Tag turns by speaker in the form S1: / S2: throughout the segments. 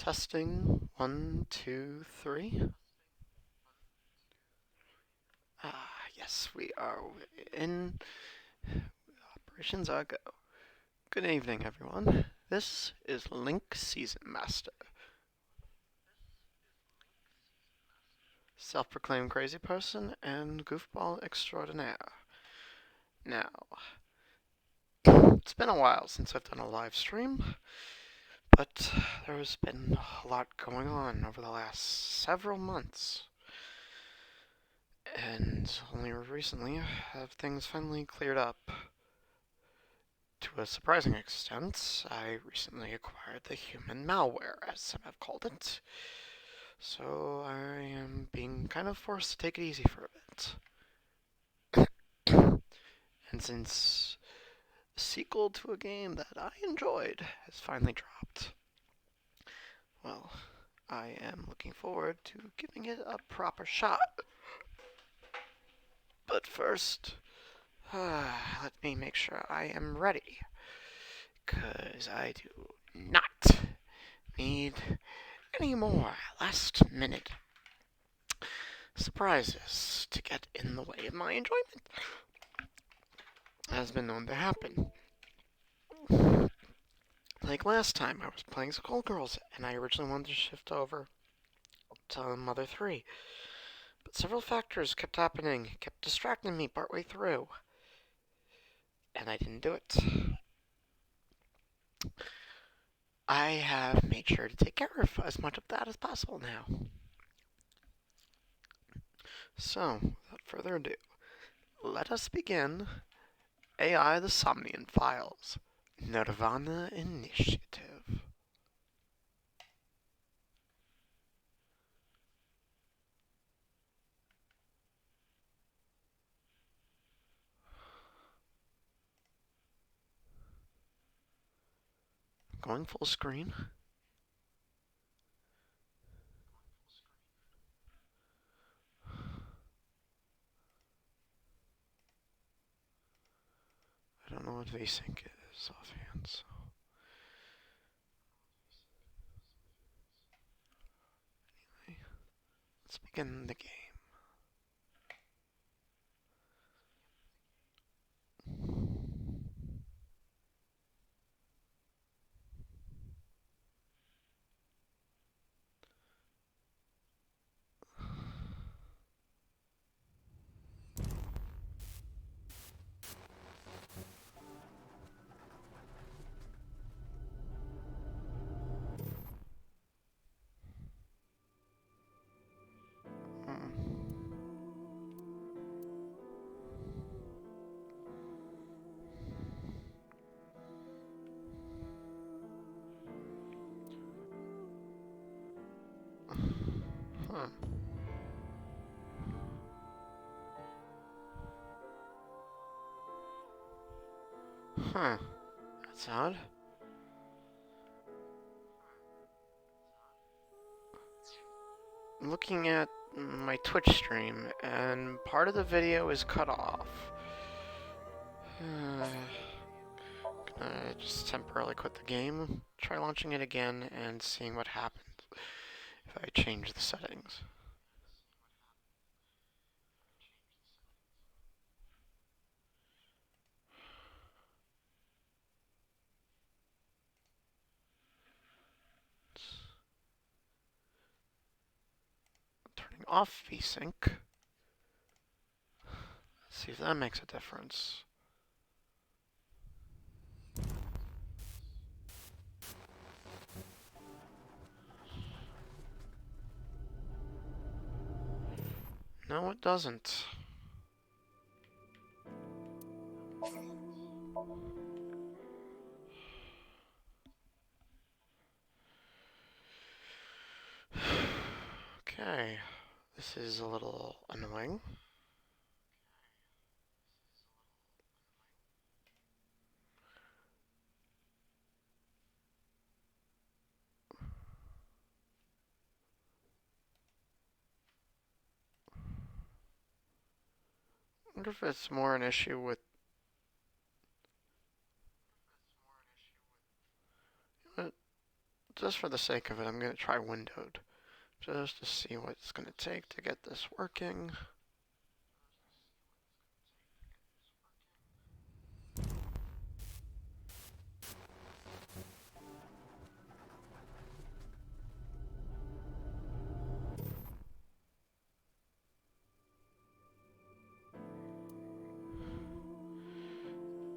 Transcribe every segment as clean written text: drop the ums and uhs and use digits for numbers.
S1: Testing. 1, 2, 3. Yes, we are in operations are go. Good evening, everyone. This is Link Season Master, self-proclaimed crazy person and goofball extraordinaire. Now, it's been a while since I've done a live stream, but there's been a lot going on over the last several months. And only recently have things finally cleared up. To a surprising extent, I recently acquired the human malware, as some have called it. So I am being kind of forced to take it easy for a bit. And since a sequel to a game that I enjoyed has finally dropped, well, I am looking forward to giving it a proper shot. But first, let me make sure I am ready, because I do not need any more last minute surprises to get in the way of my enjoyment. Has been known to happen. Like last time, I was playing Skullgirls, and I originally wanted to shift over to Mother 3. But several factors kept happening, kept distracting me partway through. And I didn't do it. I have made sure to take care of as much of that as possible now. So, without further ado, let us begin AI the Somnium Files, Nirvana Initiative. Going full screen. I don't know what VSync is offhand, so. Anyway, let's begin the game. Huh. Huh. That's odd. Looking at my Twitch stream, and part of the video is cut off. Gonna just temporarily quit the game, try launching it again, and seeing what happens if I change the settings. Turning off VSync. See if that makes a difference. No, it doesn't. Okay, this is a little annoying. I wonder if it's more an issue with... It just for the sake of it, I'm going to try windowed. Just to see what it's going to take to get this working.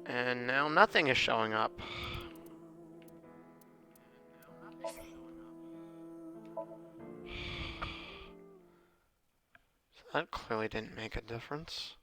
S1: And now nothing is showing up. So that clearly didn't make a difference.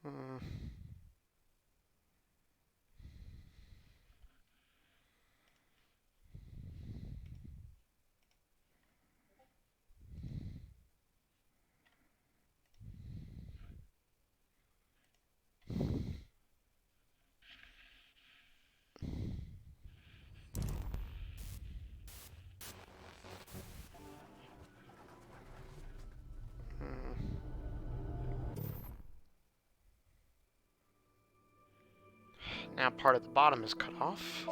S1: Hmm. Now part of the bottom is cut off.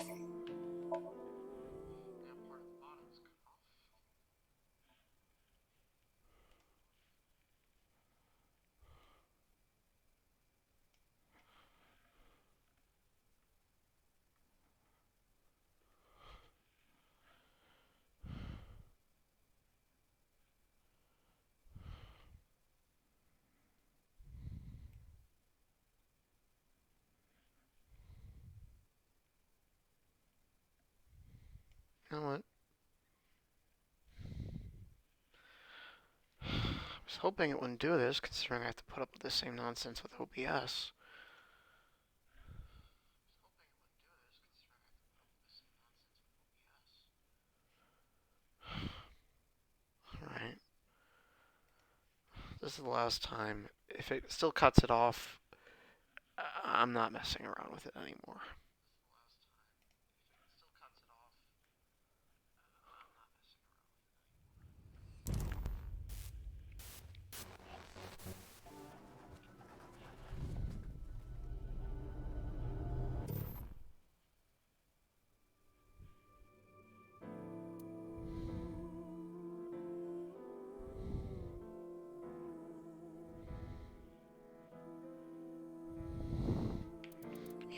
S1: You know what? I was hoping it wouldn't do this, considering I have to put up with the same nonsense with OBS. Alright. This is the last time. If it still cuts it off, I'm not messing around with it anymore.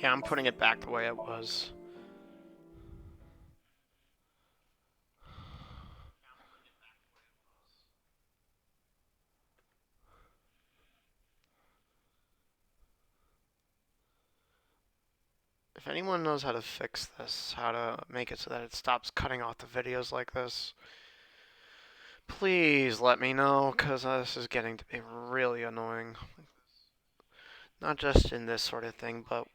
S1: Yeah, I'm putting it back the way it was. If anyone knows how to fix this, how to make it so that it stops cutting off the videos like this, please let me know, because this is getting to be really annoying. Not just in this sort of thing, but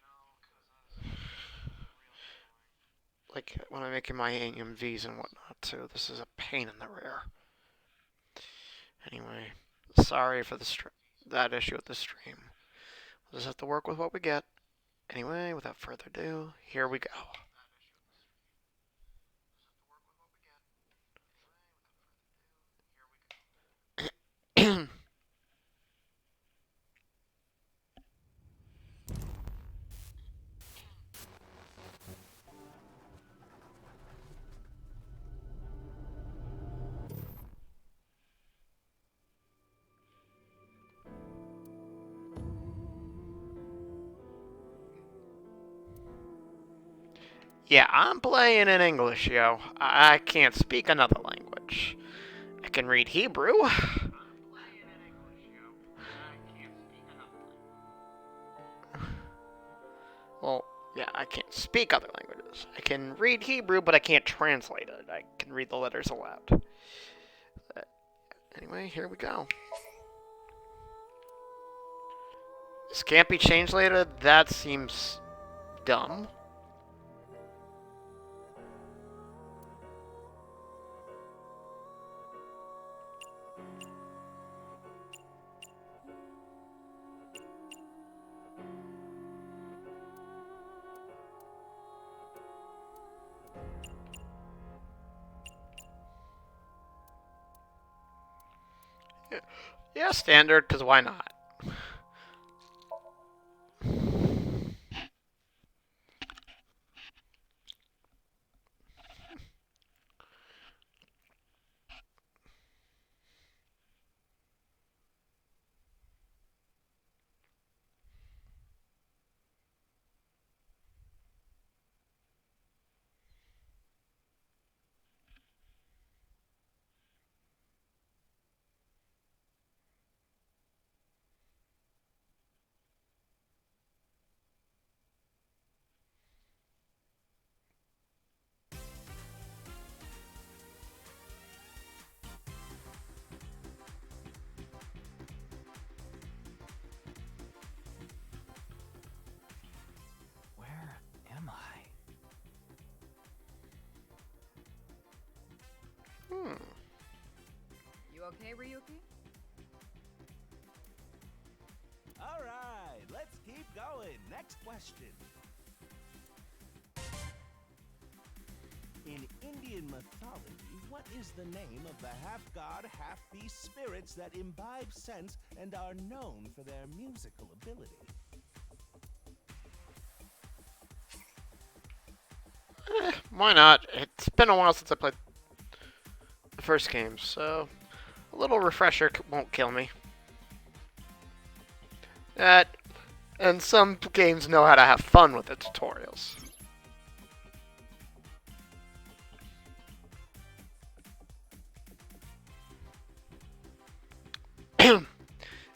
S1: like when I'm making my AMVs and whatnot too. This is a pain in the rear. Anyway, sorry for that issue with the stream. We'll just have to work with what we get. Anyway, without further ado, here we go. Yeah, I'm playing in English, yo. I can't speak another language. I can read Hebrew. Well, yeah, I can't speak other languages. I can read Hebrew, but I can't translate it. I can read the letters aloud. Anyway, here we go. This can't be changed later? That seems dumb. Yeah, standard, because why not?
S2: Where am I?
S3: You okay, Ryuki?
S2: All right, let's keep going. Next question. In Indian mythology, what is the name of the half-god, half-beast spirits that imbibe sense and are known for their musical ability?
S1: Why not? It's been a while since I played the first game, so a little refresher won't kill me. And some games know how to have fun with the tutorials.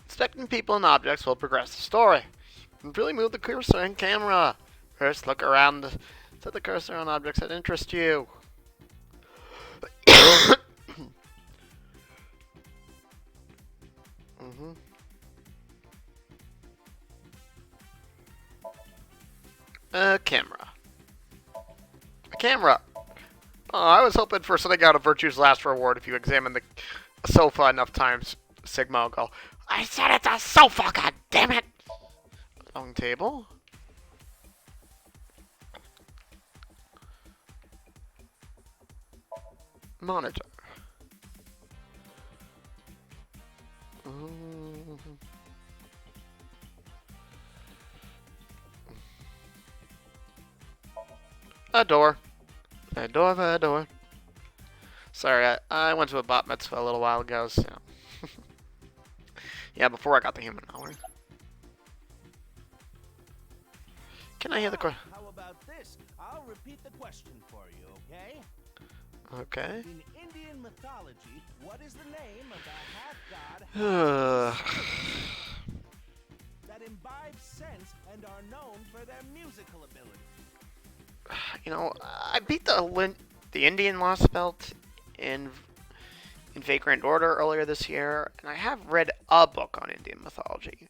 S1: Inspecting people and objects will progress the story. You can really move the cursor and camera. First, look around. Set the cursor on objects that interest you. Mm-hmm. Camera. A camera. Oh, I was hoping for something out of Virtue's last reward. If you examine the sofa enough times, Sigma will go, I said it's a sofa, god damn it! Long table. Monitor. A door. A door, a door. Sorry, I went to a bat mitzvah a little while ago, so... yeah, before I got the human hour. Can I hear the question?
S2: How about this? I'll repeat the question for you, okay?
S1: Okay.
S2: In Indian mythology, what is the name of the half-god, that imbibe sense and are known for their musical ability?
S1: You know, I beat the Indian Lost Belt in Vagrant Order earlier this year, and I have read a book on Indian mythology,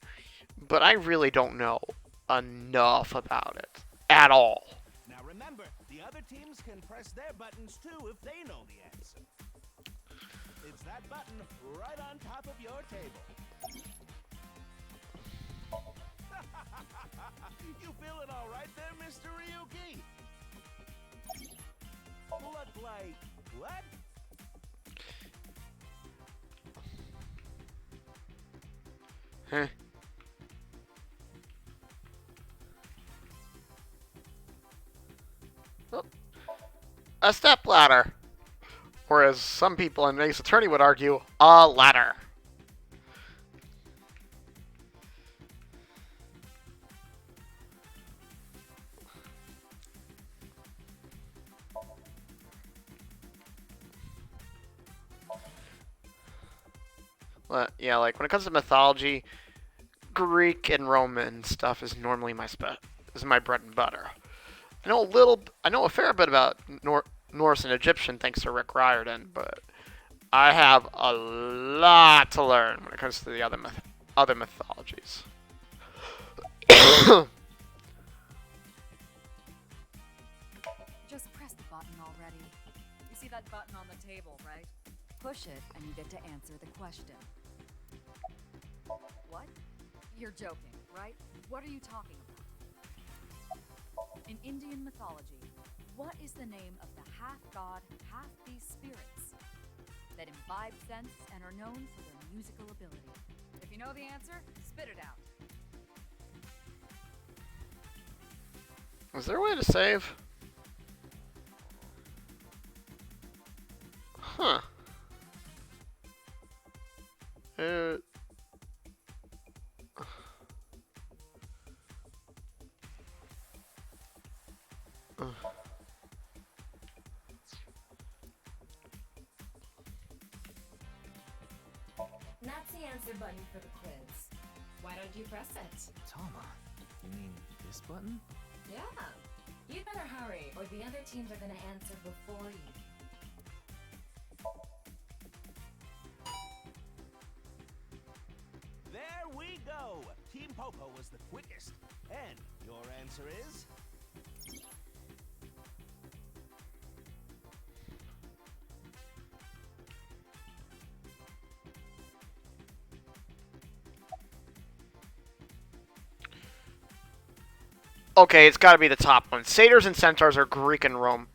S1: but I really don't know enough about it at all.
S2: Now remember, the other teams can press their buttons too if they know the answer. It's that button right on top of your table. You feeling all right there, Mr. Ryuki? Look like what?
S1: Huh. Oh. A step ladder. Or as some people in Ace Attorney would argue, a ladder. Yeah, like when it comes to mythology, Greek and Roman stuff is normally is my bread and butter. I know a fair bit about Norse and Egyptian thanks to Rick Riordan, but I have a lot to learn when it comes to the other mythologies.
S3: Just press the button already. You see that button on the table, right? Push it and you get to answer the question. What? You're joking, right? What are you talking about? In Indian mythology, what is the name of the half-god, half-beast spirits that imbibe sense and are known for their musical ability? If you know the answer, spit it out.
S1: Is there a way to save? Huh. Uh,
S4: That's the answer button for the quiz. Why don't you press it?
S2: Tama, you mean this button?
S4: Yeah. You'd better hurry, or the other teams are gonna answer before you.
S2: There we go! Team Popo was the quickest. And your answer is...
S1: okay, it's got to be the top one. Satyrs and centaurs are Greek and Rome,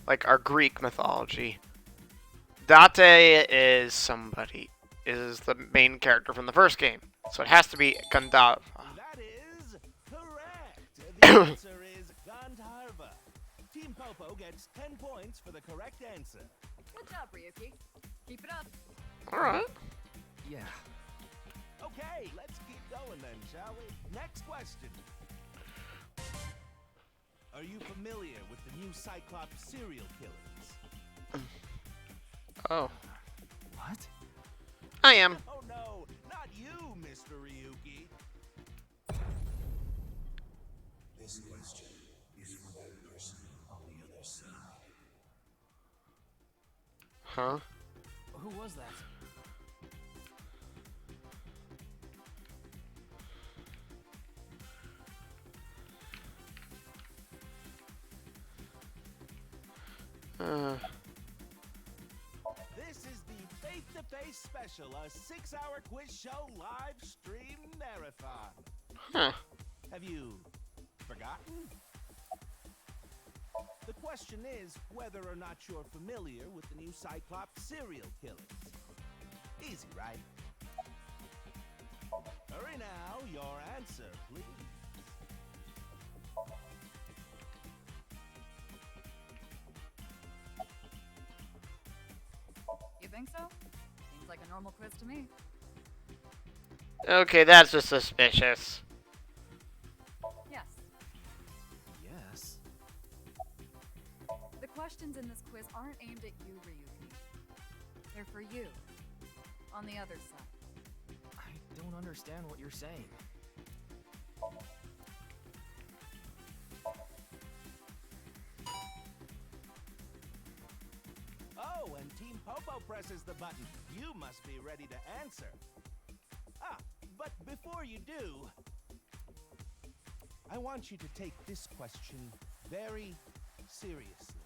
S1: like our Greek mythology. Date is the main character from the first game, so it has to be Gandalf.
S2: That is correct! The answer is Gandharva. Team Popo gets 10 points for the correct answer.
S3: Good job, Ryuki. Keep it up.
S1: All right.
S2: Yeah. Okay, let's keep going then, shall we? Next question. Are you familiar with the new Cyclops serial killers?
S1: Oh,
S2: What?
S1: I am.
S2: Oh no, not you, Mr. Ryuki.
S5: This question is for that person on the other side.
S1: Huh?
S2: Who was that? This is the Face-to-Face Special, a 6-hour quiz show live stream marathon.
S1: Huh.
S2: Have you forgotten? The question is whether or not you're familiar with the new Cyclops serial killers. Easy, right? Hurry now, your answer, please.
S3: You think so? Seems like a normal quiz to me.
S1: Okay, that's just suspicious.
S3: Yes.
S2: Yes.
S3: The questions in this quiz aren't aimed at you, Ryuki. They're for you. On the other side.
S6: I don't understand what you're saying.
S2: Oh, and Team Popo presses the button. You must be ready to answer. Ah, but before you do, I want you to take this question very seriously.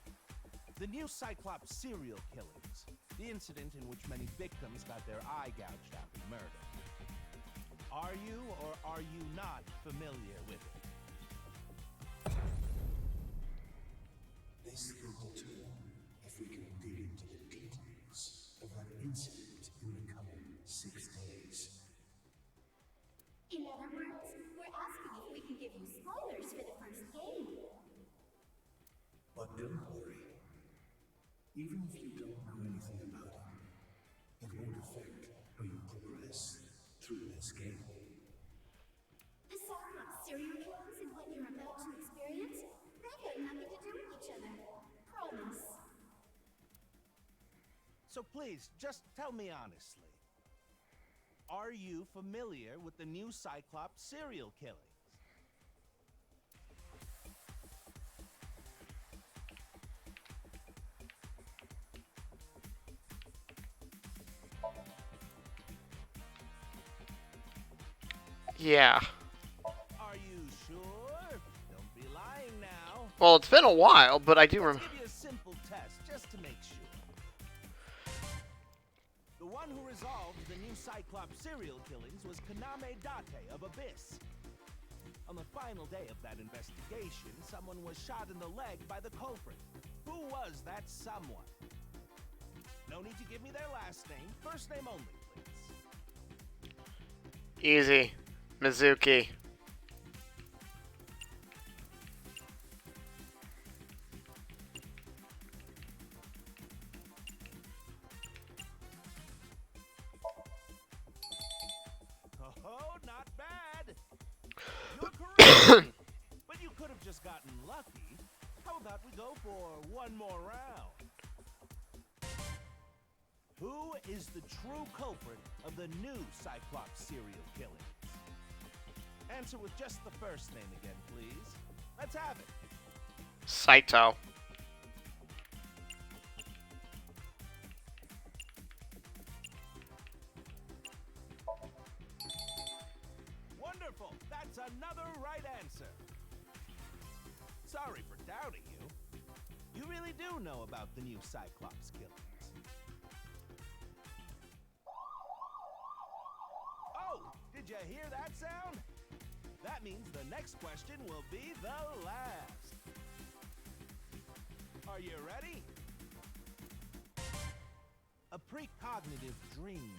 S2: The new Cyclops serial killings, the incident in which many victims got their eye gouged out and murdered. Are you or are you not familiar with it?
S5: This will determine if we can dig into the details of that incident in the coming 6 days.
S7: In other words, we're asking if we can give you spoilers for the first game.
S5: But don't worry. Even if you don't know anything about it, it won't affect how you progress through this game.
S7: The Cyclops serial killers and what you're about to experience, they have nothing to do with each other. Promise.
S2: So please, just tell me honestly. are you familiar with the new Cyclops serial killings?
S1: Yeah.
S2: Are you sure? Don't be lying now.
S1: Well, it's been a while, but I do
S2: Let's
S1: remember.
S2: give you a simple test just to make sure. The one who resolved the new Cyclops serial killings was Kaname Date of Abyss. On the final day of that investigation, someone was shot in the leg by the culprit. Who was that someone? No need to give me their last name. First name only, please.
S1: Easy. Mizuki.
S2: Oh, not bad. You're correct. But you could have just gotten lucky. How about we go for one more round? Who is the true culprit of the new Cyclops serial killings? Answer with just the first name again, please. Let's have it.
S1: Saito.
S2: Wonderful. That's another right answer. Sorry for doubting you. You really do know about the new Cyclops killings. Oh, did you hear that sound? That means the next question will be the last. Are you ready? A precognitive dream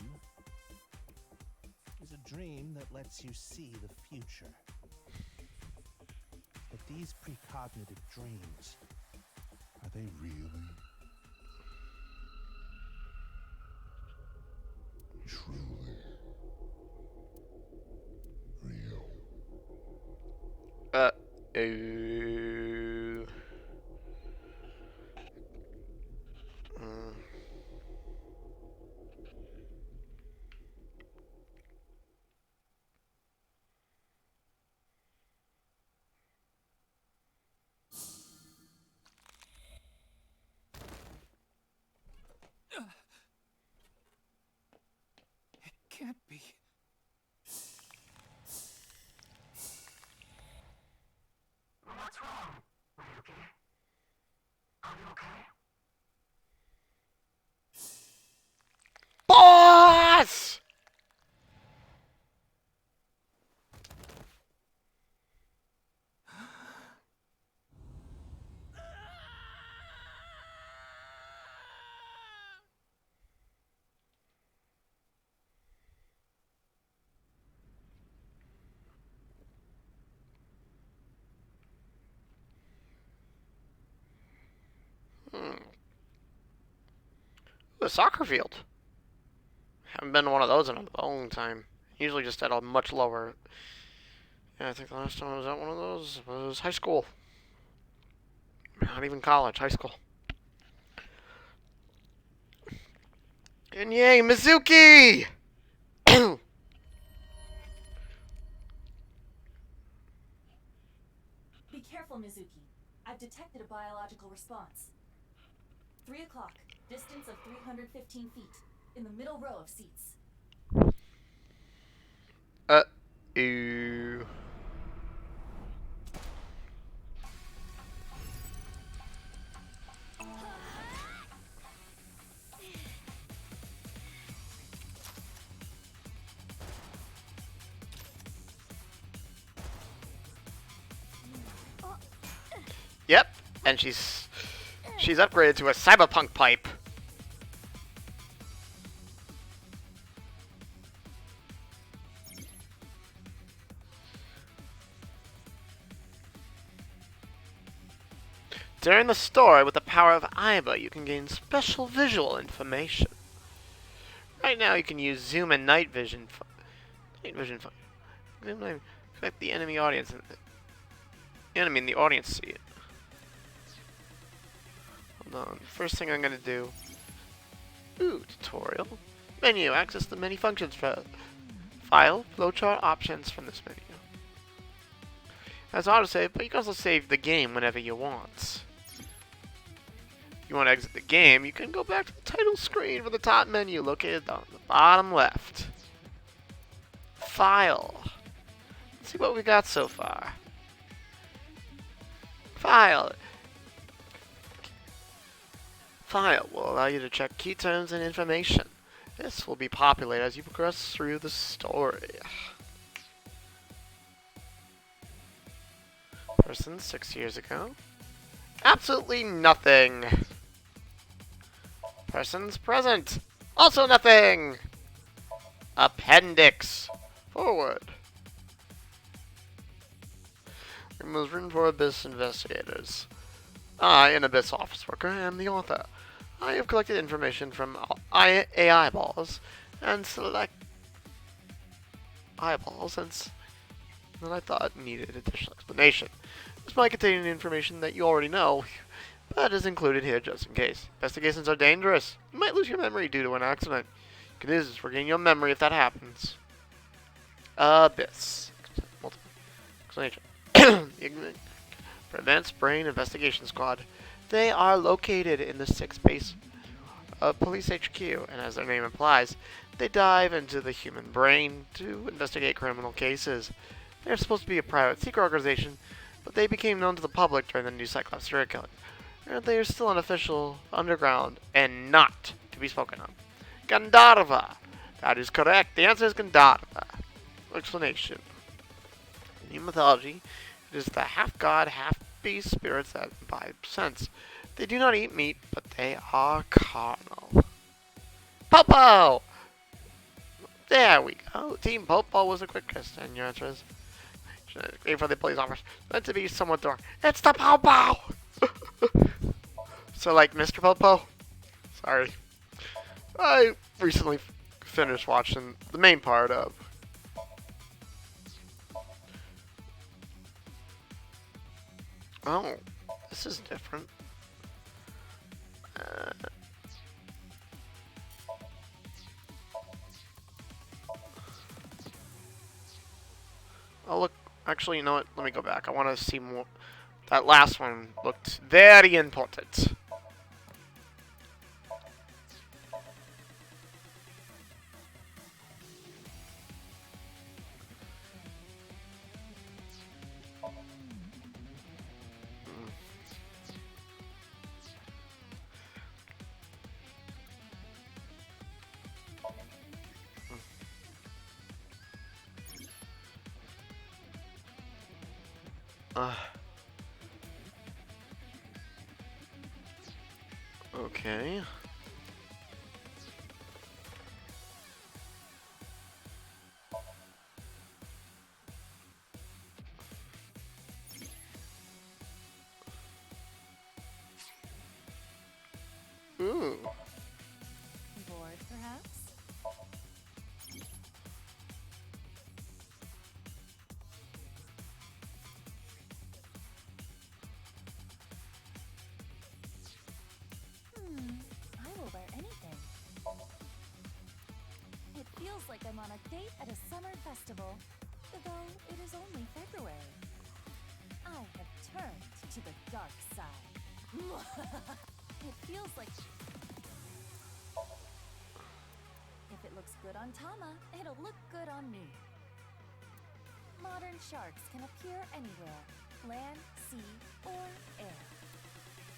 S2: is a dream that lets you see the future. But these precognitive dreams, are they really?
S5: Truly real.
S1: Ooh.
S6: Can't be.
S7: What's wrong? Are you okay? Are you okay?
S1: Boss! The soccer field. Haven't been to one of those in a long time. Usually just at a much lower. Yeah, I think the last time I was at one of those was high school. Not even college, high school. And yay, Mizuki!
S8: Be careful, Mizuki. I've detected a biological response. 3 o'clock, distance of 315 feet, in the middle row of seats.
S1: Ooh. Yep, and she's upgraded to a cyberpunk pipe. During the story, with the power of Aiba, you can gain special visual information. Right now, you can use zoom and night vision. Zoom night affect the enemy audience. Enemy in the audience see it. Hold on. First thing I'm gonna do. Ooh, tutorial. Menu. Access the many functions for file flowchart options from this menu. That's autosave, but you can also save the game whenever you want. If you want to exit the game, you can go back to the title screen from the top menu located on the bottom left. File. Let's see what we got so far. File. File will allow you to check key terms and information. This will be populated as you progress through the story. Person 6 years ago. Absolutely nothing. Persons present. Also nothing. Appendix. Forward. It was written for Abyss investigators. I, an Abyss office worker, am the author. I have collected information from AI balls and select eyeballs that I thought needed additional explanation. This might contain information that you already know, but is included here just in case. Investigations are dangerous. You might lose your memory due to an accident. You can use this to regain your memory if that happens. Abyss. Multiple explanation. Advanced Brain Investigation Squad. They are located in the 6th base of Police HQ, and as their name implies, they dive into the human brain to investigate criminal cases. They're supposed to be a private secret organization, but they became known to the public during the new Cyclops serial killing. And they are still unofficial, underground, and not to be spoken of. Gandharva. That is correct. The answer is Gandharva. Explanation. In human mythology, it is the half-god, half-beast spirits that imbibe sense. They do not eat meat, but they are carnal. Popo! There we go. Team Popo was the quickest, and your answer is... Wait for the police officer. Meant to be somewhat dark. It's the Popo! So, like, Mr. Popo? Sorry. I recently finished watching the main part of... Oh, this is different. Oh, look. Actually, you know what? Let me go back. I want to see more. That last one looked very important. Okay. Ooh.
S3: Bored, perhaps? I will wear anything. It feels like I'm on a date at a summer festival, though it is only February. I have turned to the dark side. It feels like... If it looks good on Tama, it'll look good on me. Modern sharks can appear anywhere, land, sea, or air.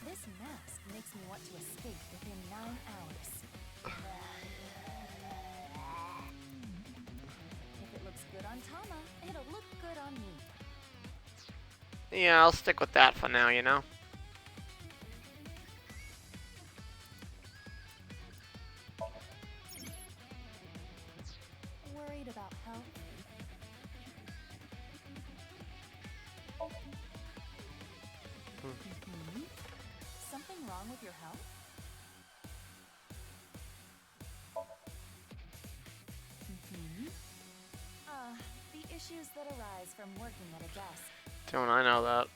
S3: This mask makes me want to escape within 9 hours. If it looks good on Tama, it'll look good on me.
S1: Yeah, I'll stick with that for now, you know?
S3: Worried about health? Something wrong with your health? The issues that arise from working at a desk.
S1: Don't I know that?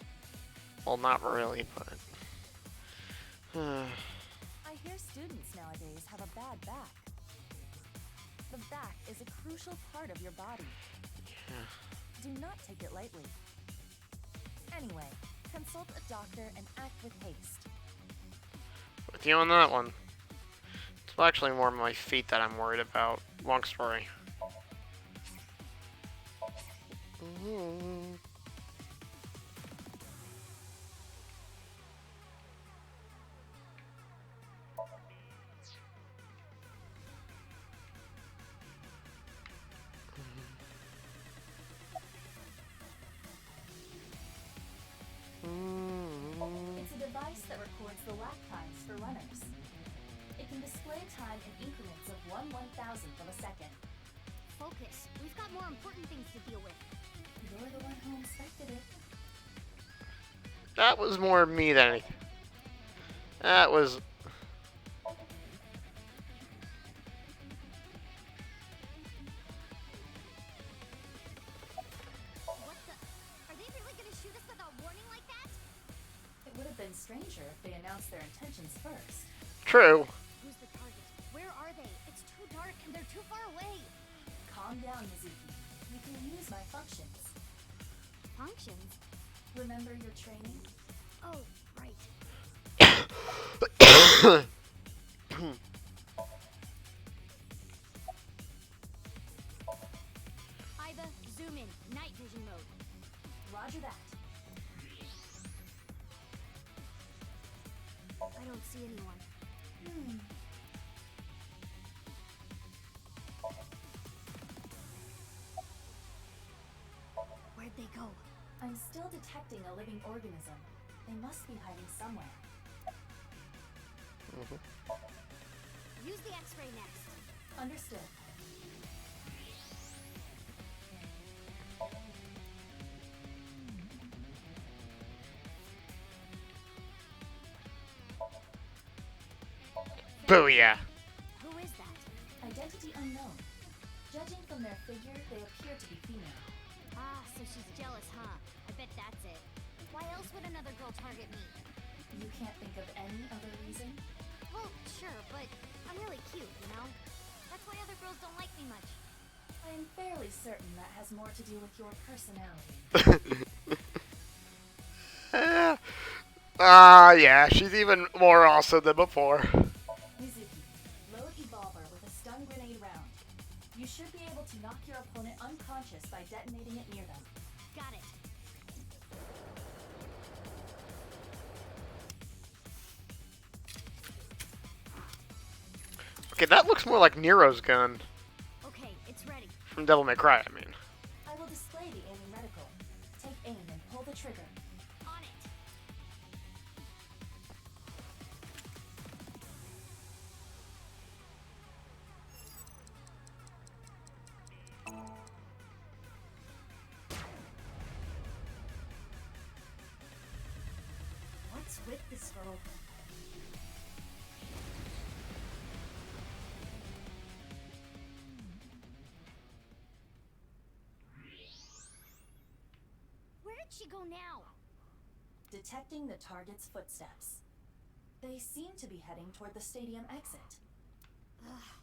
S1: Well, not really, but...
S3: I hear students nowadays have a bad back.
S8: The back is a crucial part of your body. Do not take it lightly. Anyway, consult a doctor and act with haste.
S1: With you on that one. It's actually more my feet that I'm worried about. Long story.
S8: It's a device that records the lap times for runners. It can display time in increments of 1/1000th of a second.
S7: Focus. We've got more important things to deal with.
S8: You're the one who inspected it.
S1: That was more me than anything. That was...
S7: What the? Are they really gonna shoot us without warning like that?
S8: It would have been stranger if they announced their intentions first.
S1: True.
S7: Who's the target? Where are they? It's too dark and they're too far away.
S8: Calm down, Mizuki. You can use my functions.
S7: Functions?
S8: Remember your training?
S7: Oh, right. Iva, zoom in. Night vision mode.
S8: Roger that.
S7: I don't see anyone. Where'd they go?
S8: I'm still detecting a living organism. They must be hiding somewhere.
S7: Use the X-ray next.
S8: Understood.
S1: Booyah.
S7: Who is that?
S8: Identity unknown. Judging from their figure, they appear to be female.
S7: Ah, so she's jealous, huh? I bet that's it. Why else would another girl target me?
S8: You can't think of any other reason?
S7: Well, sure, but I'm really cute, you know? That's why other girls don't like me much.
S8: I'm fairly certain that has more to do with your personality.
S1: Yeah, she's even more awesome than before.
S8: Mizuki, load Evolver with a stun grenade round. You should be able to knock your opponent unconscious by detonating it near them.
S7: Got it.
S1: Okay, that looks more like Nero's gun.
S7: Okay, it's ready.
S1: From Devil May Cry, I mean.
S8: I will display the aiming reticle. Take aim and pull the trigger.
S7: On it. What's with this girl? Where did she go now?
S8: Detecting the target's footsteps. They seem to be heading toward the stadium exit.
S7: Ugh,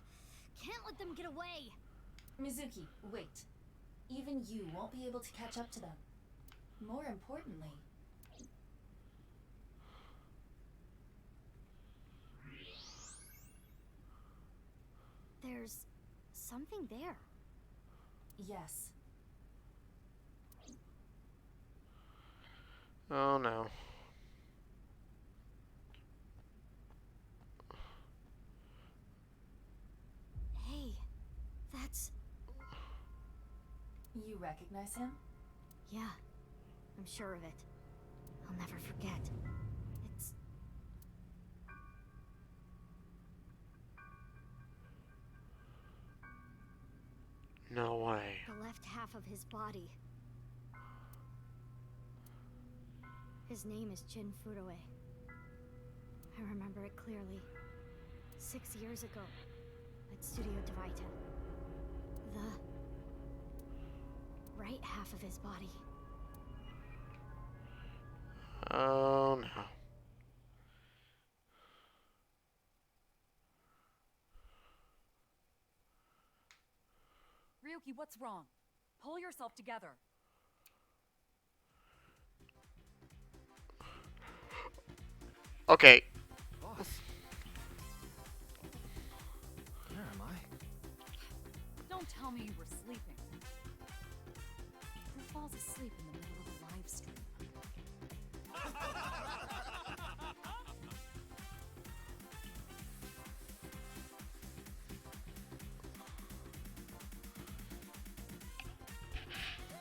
S7: can't let them get away.
S8: Mizuki, wait. Even you won't be able to catch up to them. More importantly,
S7: There's something there.
S8: yes,
S1: Oh no.
S7: Hey, that's...
S8: you recognize him?
S7: Yeah, I'm sure of it. I'll never forget. It's...
S1: No way.
S7: the left half of his body. His name is Jin Furue. I remember it clearly. 6 years ago, at Studio Divita. The right half of his body.
S1: Oh no.
S3: Ryuki, what's wrong? Pull yourself together.
S1: Okay.
S6: Boss. Where am I?
S3: Don't tell me you were sleeping. Who falls asleep in the middle of a live stream?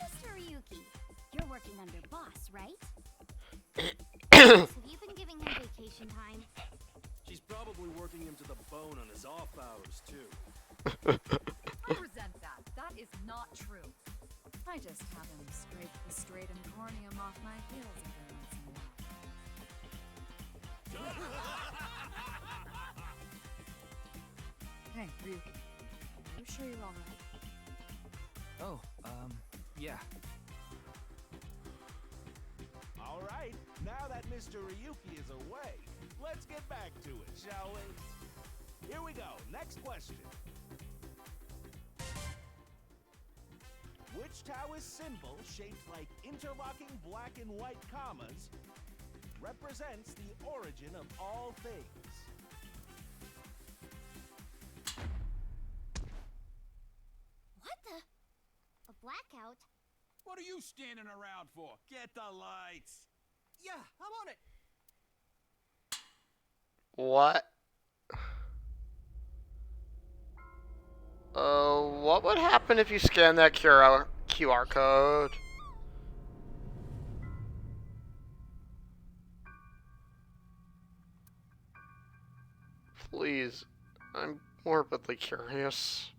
S7: Mr. Ryuki, you're working under boss, right? Have you been giving him vacation time?
S9: She's probably working him to the bone on his off hours, too.
S3: I resent that. That is not true. I just have him scrape the stratum corneum off my heels every once in a while. Hey, Ryuki. Are you sure you're alright?
S6: Oh, yeah.
S2: All right, now that Mr. Ryuki is away, let's get back to it, shall we? Here we go. Next question. Which Taoist symbol, shaped like interlocking black and white commas, represents the origin of all things?
S7: What the? A blackout?
S9: What are you standing around for? Get the lights. Yeah, I'm on it.
S1: What? What would happen if you scan that QR code? Please, I'm morbidly curious.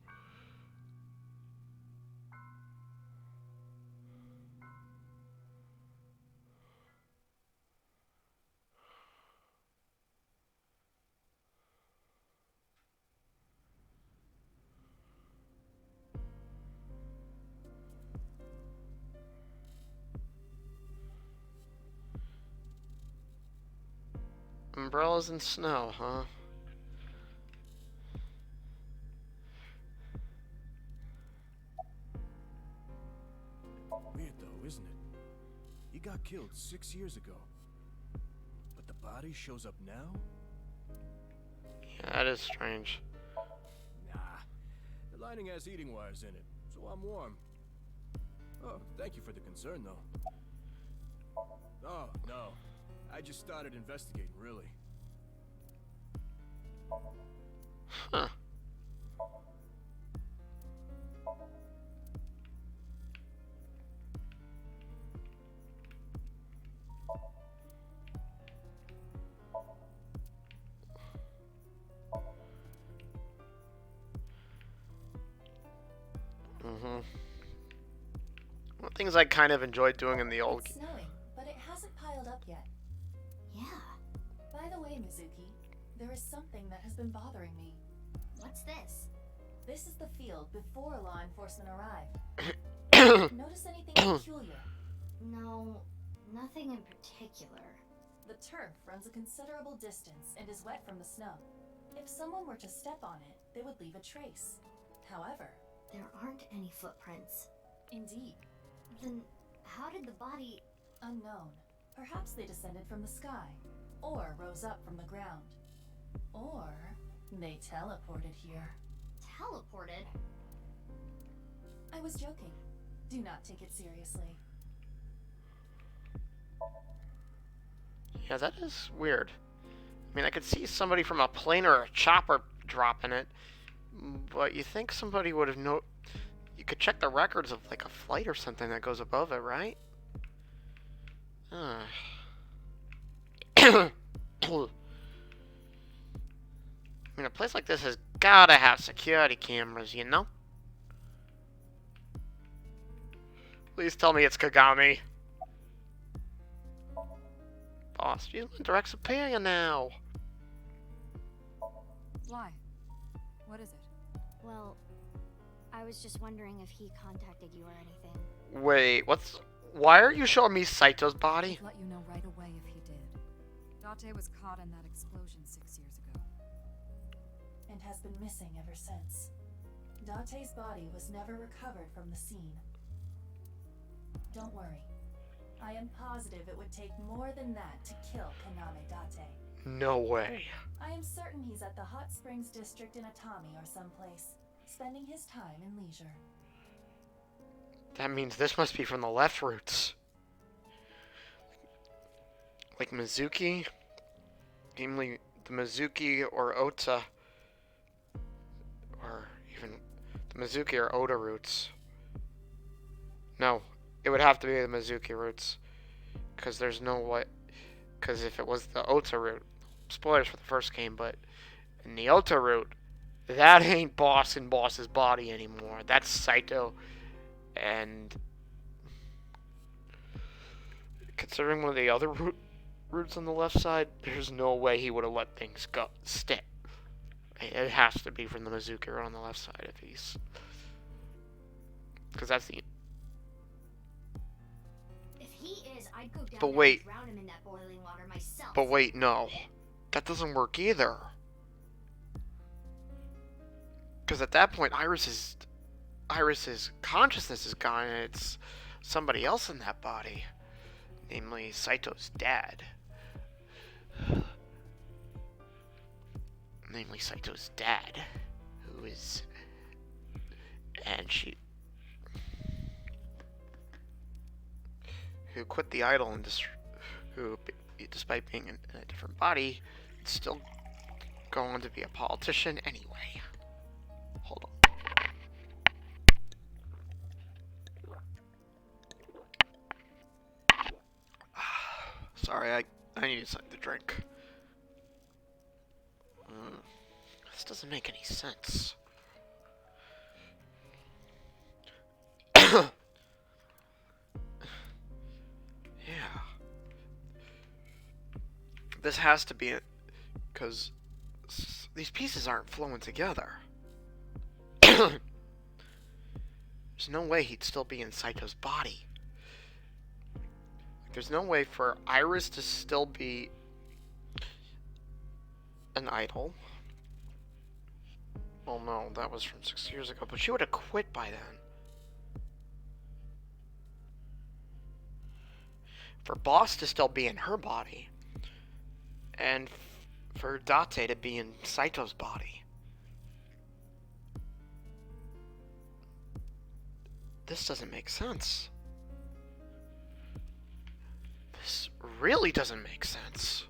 S1: Umbrellas and snow, huh?
S5: Weird though, isn't it? He got killed 6 years ago. But the body shows up now?
S1: Yeah, that is strange.
S5: Nah. The lining has heating wires in it, so I'm warm. Oh, thank you for the concern though. Oh, no. I just started investigating, really.
S1: Huh. One things I kind of enjoyed doing in the old
S8: It's snowing, but it hasn't piled up yet.
S7: Yeah.
S8: By the way, Mizuki, there is something that has been bothering me.
S7: What's this?
S8: This is the field before law enforcement arrived. Notice anything peculiar?
S7: No, nothing in particular.
S8: The turf runs a considerable distance and is wet from the snow. If someone were to step on it, they would leave a trace. However,
S7: There aren't any footprints.
S8: indeed,
S7: Then how did the body...
S8: unknown. Perhaps they descended from the sky, or rose up from the ground. Or they teleported here.
S7: teleported?
S8: I was joking. Do not take it seriously.
S1: Yeah, that is weird. I mean, I could see somebody from a plane or a chopper dropping it, but you think somebody would have You could check the records of like a flight or something that goes above it, right? I mean, a place like this has gotta have security cameras, you know? Please tell me it's Kagami. Boss, she's my direct superior now.
S3: Why? What is it?
S7: Well, I was just wondering if he contacted you or anything.
S1: Wait, why are you showing me Saito's body?
S3: I'd let you know right away if he did. Date was caught in that explosion 6 years ago.
S8: And has been missing ever since. Date's body was never recovered from the scene. Don't worry. I am positive it would take more than that to kill Kaname Date.
S1: No way.
S8: I am certain he's at the Hot Springs district in Atami or someplace, spending his time in leisure.
S1: That means this must be from the left roots. Like Mizuki, namely the Mizuki or Ota, or even the Mizuki or Oda roots. No, it would have to be the Mizuki roots, because there's no way. Because if it was the Ota route, spoilers for the first game, but in the Ota route, that ain't Boss in Boss's body anymore. That's Saito, and considering one of the other roots on the left side, there's no way he would have let things go stick. It has to be from the Mizuki route on the left side if he's, because that's the.
S7: If he is, I'd go down
S1: But
S7: there
S1: wait.
S7: and drown him in that boiling water myself.
S1: But wait, no, that doesn't work either. Because at that point, Iris's consciousness is gone, and it's somebody else in that body, namely Saito's dad. Namely Saito's dad, who is, and who quit the idol and who, despite being in a different body, still go on to be a politician anyway. Hold on. Sorry, I need something to drink. This doesn't make any sense. Yeah. This has to be it, because these pieces aren't flowing together. There's no way he'd still be in Saito's body. There's no way for Iris to still be an idol. Well, no, that was from 6 years ago, but she would have quit by then. For Boss to still be in her body, and for Date to be in Saito's body. This doesn't make sense. This really doesn't make sense.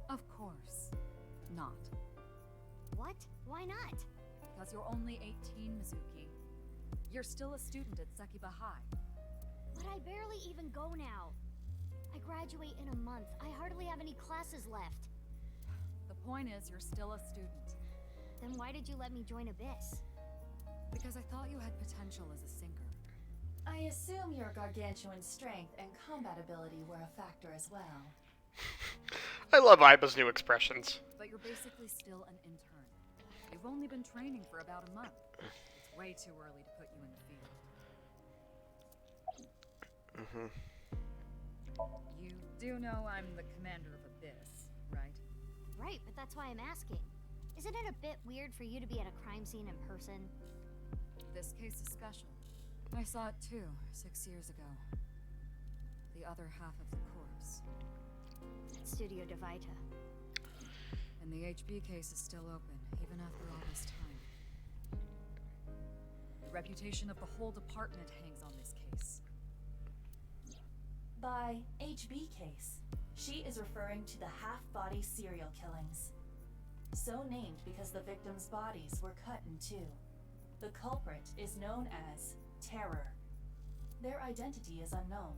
S3: Of course not.
S7: What? Why not?
S3: Because you're only 18, Mizuki. You're still a student at Sekiba High.
S7: But I barely even go now. I graduate in a month. I hardly have any classes left.
S3: The point is, you're still a student.
S7: Then why did you let me join Abyss?
S3: Because I thought you had potential as a sinker.
S8: I assume your gargantuan strength and combat ability were a factor as well.
S1: I love Iba's new expressions.
S3: But you're basically still an intern. You've only been training for about a month. It's way too early to put you in the field. You do know I'm the commander of Abyss, right?
S7: Right, but that's why I'm asking. Isn't it a bit weird for you to be at a crime scene in person?
S3: This case is special. I saw it too, 6 years ago. The other half of the corpse.
S7: At Studio Divita.
S3: And the HB case is still open, even after all this time. The reputation of the whole department hangs on this case.
S8: By HB case, she is referring to the half-body serial killings. So named because the victims' bodies were cut in two. The culprit is known as Terror. Their identity is unknown.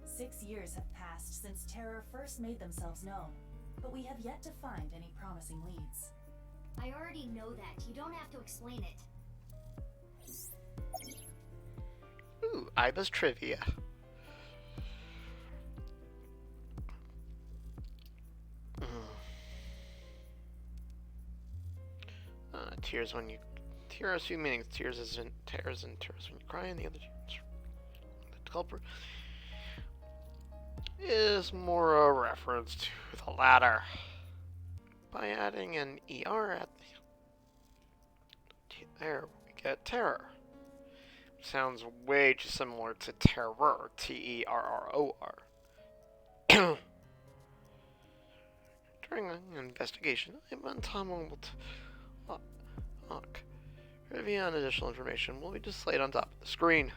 S8: 6 years have passed since Terror first made themselves known, but we have yet to find any promising leads.
S7: I already know that. You don't have to explain it.
S1: Ooh, Iba's trivia. Tears when you... Tears, few meanings. Tears is in tears and tears when you cry, and the other the culprit is more a reference to the latter. by adding an ER at the there we get terror. Sounds way too similar to terror, Terror. During an investigation, I'm unable to look. Trivia and additional information will be displayed on top of the screen.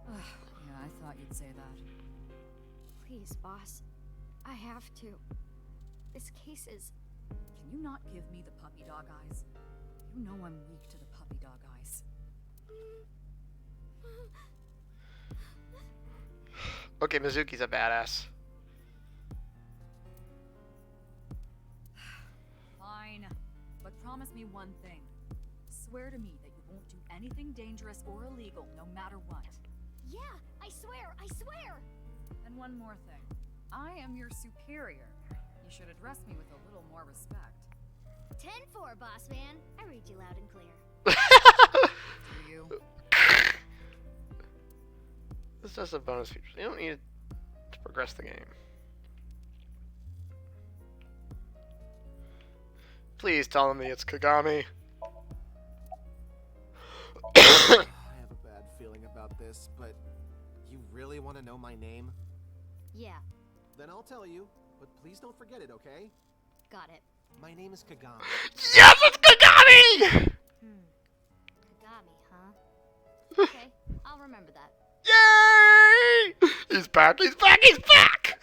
S3: Yeah, I thought you'd say that.
S7: Please, boss. I have to. This case is...
S3: Can you not give me the puppy dog eyes? You know I'm weak to the puppy dog eyes.
S1: Okay, Mizuki's a badass.
S3: Fine. But promise me one thing. Swear to me that you won't do anything dangerous or illegal, no matter what.
S7: Yeah, I swear, I swear!
S3: And one more thing. I am your superior. You should address me with a little more respect.
S7: 10-4, boss man. I read you loud and clear.
S3: Do you?
S1: This is just a bonus feature. You don't need it to progress the game. Please tell me it's Kagami.
S2: I have a bad feeling about this, but you really want to know my name?
S7: Yeah,
S2: Then I'll tell you, but please don't forget it, okay?
S7: got it.
S2: My name is Kagami.
S1: Yes, it's Kagami!
S7: Kagami, huh? Okay, I'll remember that.
S1: Yay! He's back, he's back, he's back!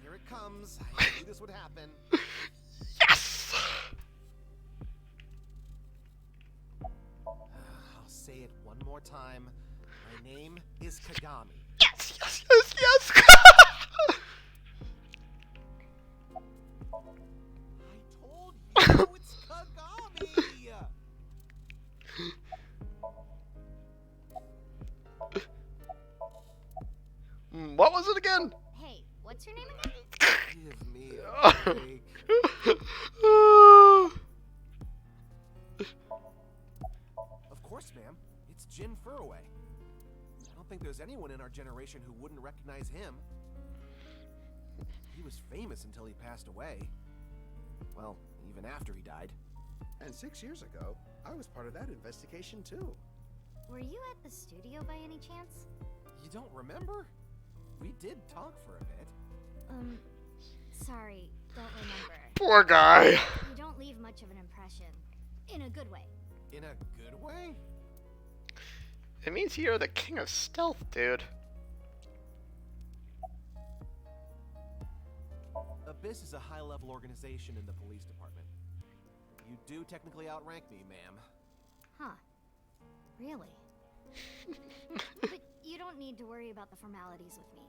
S2: Here it comes. I knew this would happen.
S1: Yes!
S2: I'll say it one more time. My name is Kagami.
S1: Yes, yes, yes, yes!
S2: I told you it's Kagami!
S1: What was it again?
S7: Hey, what's your name again?
S2: Give me a break. Of course, ma'am. It's Jin Furaway. I don't think there's anyone in our generation who wouldn't recognize him. He was famous until he passed away. Well, even after he died.
S10: And 6 years ago, I was part of that investigation too.
S7: Were you at the studio by any chance?
S2: You don't remember? We did talk for a bit.
S7: Sorry, don't remember.
S1: Poor guy.
S7: You don't leave much of an impression. In a good way.
S2: In a good way?
S1: It means you're the king of stealth, dude.
S2: Abyss is a high-level organization in the police department. You do technically outrank me, ma'am.
S7: Huh. Really? But you don't need to worry about the formalities with me.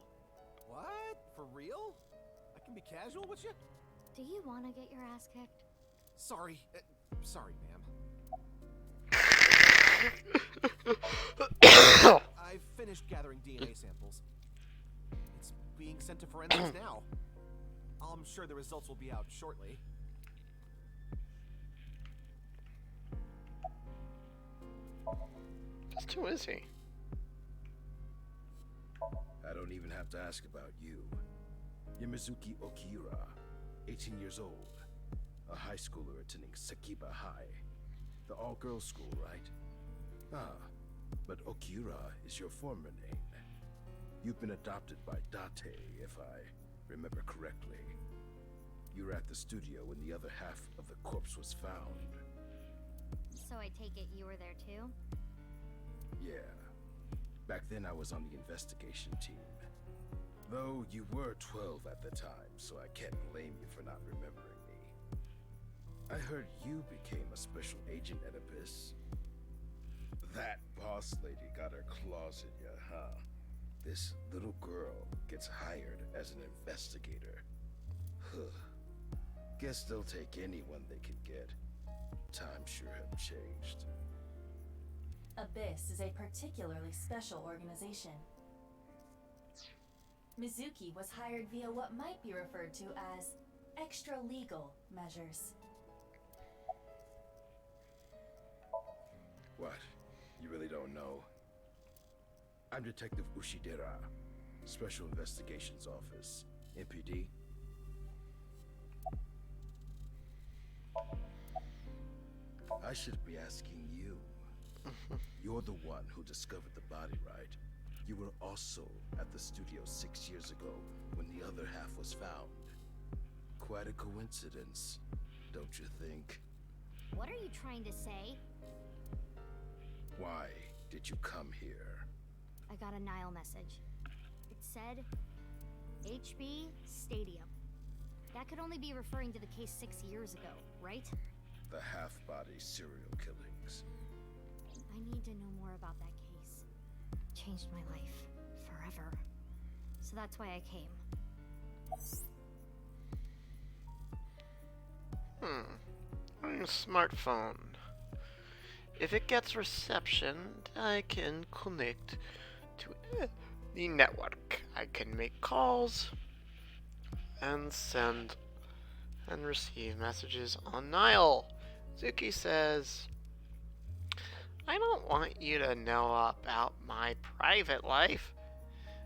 S2: What? For real? I can be casual with you?
S7: Do you want to get your ass kicked?
S2: Sorry. Sorry, ma'am. I've finished gathering DNA samples. It's being sent to forensics now. I'm sure the results will be out shortly.
S1: Just who is he?
S10: I don't even have to ask about you. Yamizuki Okira, 18 years old. A high schooler attending Sakiba High. The all-girls school, right? Ah, but Okira is your former name. You've been adopted by Date, if I remember correctly. You were at the studio when the other half of the corpse was found.
S7: So I take it you were there too?
S10: Yeah. Back then I was on the investigation team. Though you were 12 at the time, so I can't blame you for not remembering me. I heard you became a special agent at Abyss. That boss lady got her claws in ya, huh? This little girl gets hired as an investigator. Guess they'll take anyone they can get. Times sure have changed.
S8: Abyss is a particularly special organization. Mizuki was hired via what might be referred to as extra-legal measures.
S10: I'm Detective Ushidera, Special Investigations Office, MPD. I should be asking you. You're the one who discovered the body, right? You were also at the studio 6 years ago when the other half was found. Quite a coincidence, don't you think?
S7: What are you trying to say?
S10: Why did you come here?
S7: I got a Nile message. It said HB Stadium. That could only be referring to the case 6 years ago, right?
S10: The half-body serial killings.
S7: I need to know more about that case. Changed my life. Forever. So that's why I came.
S1: On your smartphone. If it gets reception, I can connect to the network. I can make calls and send and receive messages on Nile. Zuki says, I don't want you to know about my private life.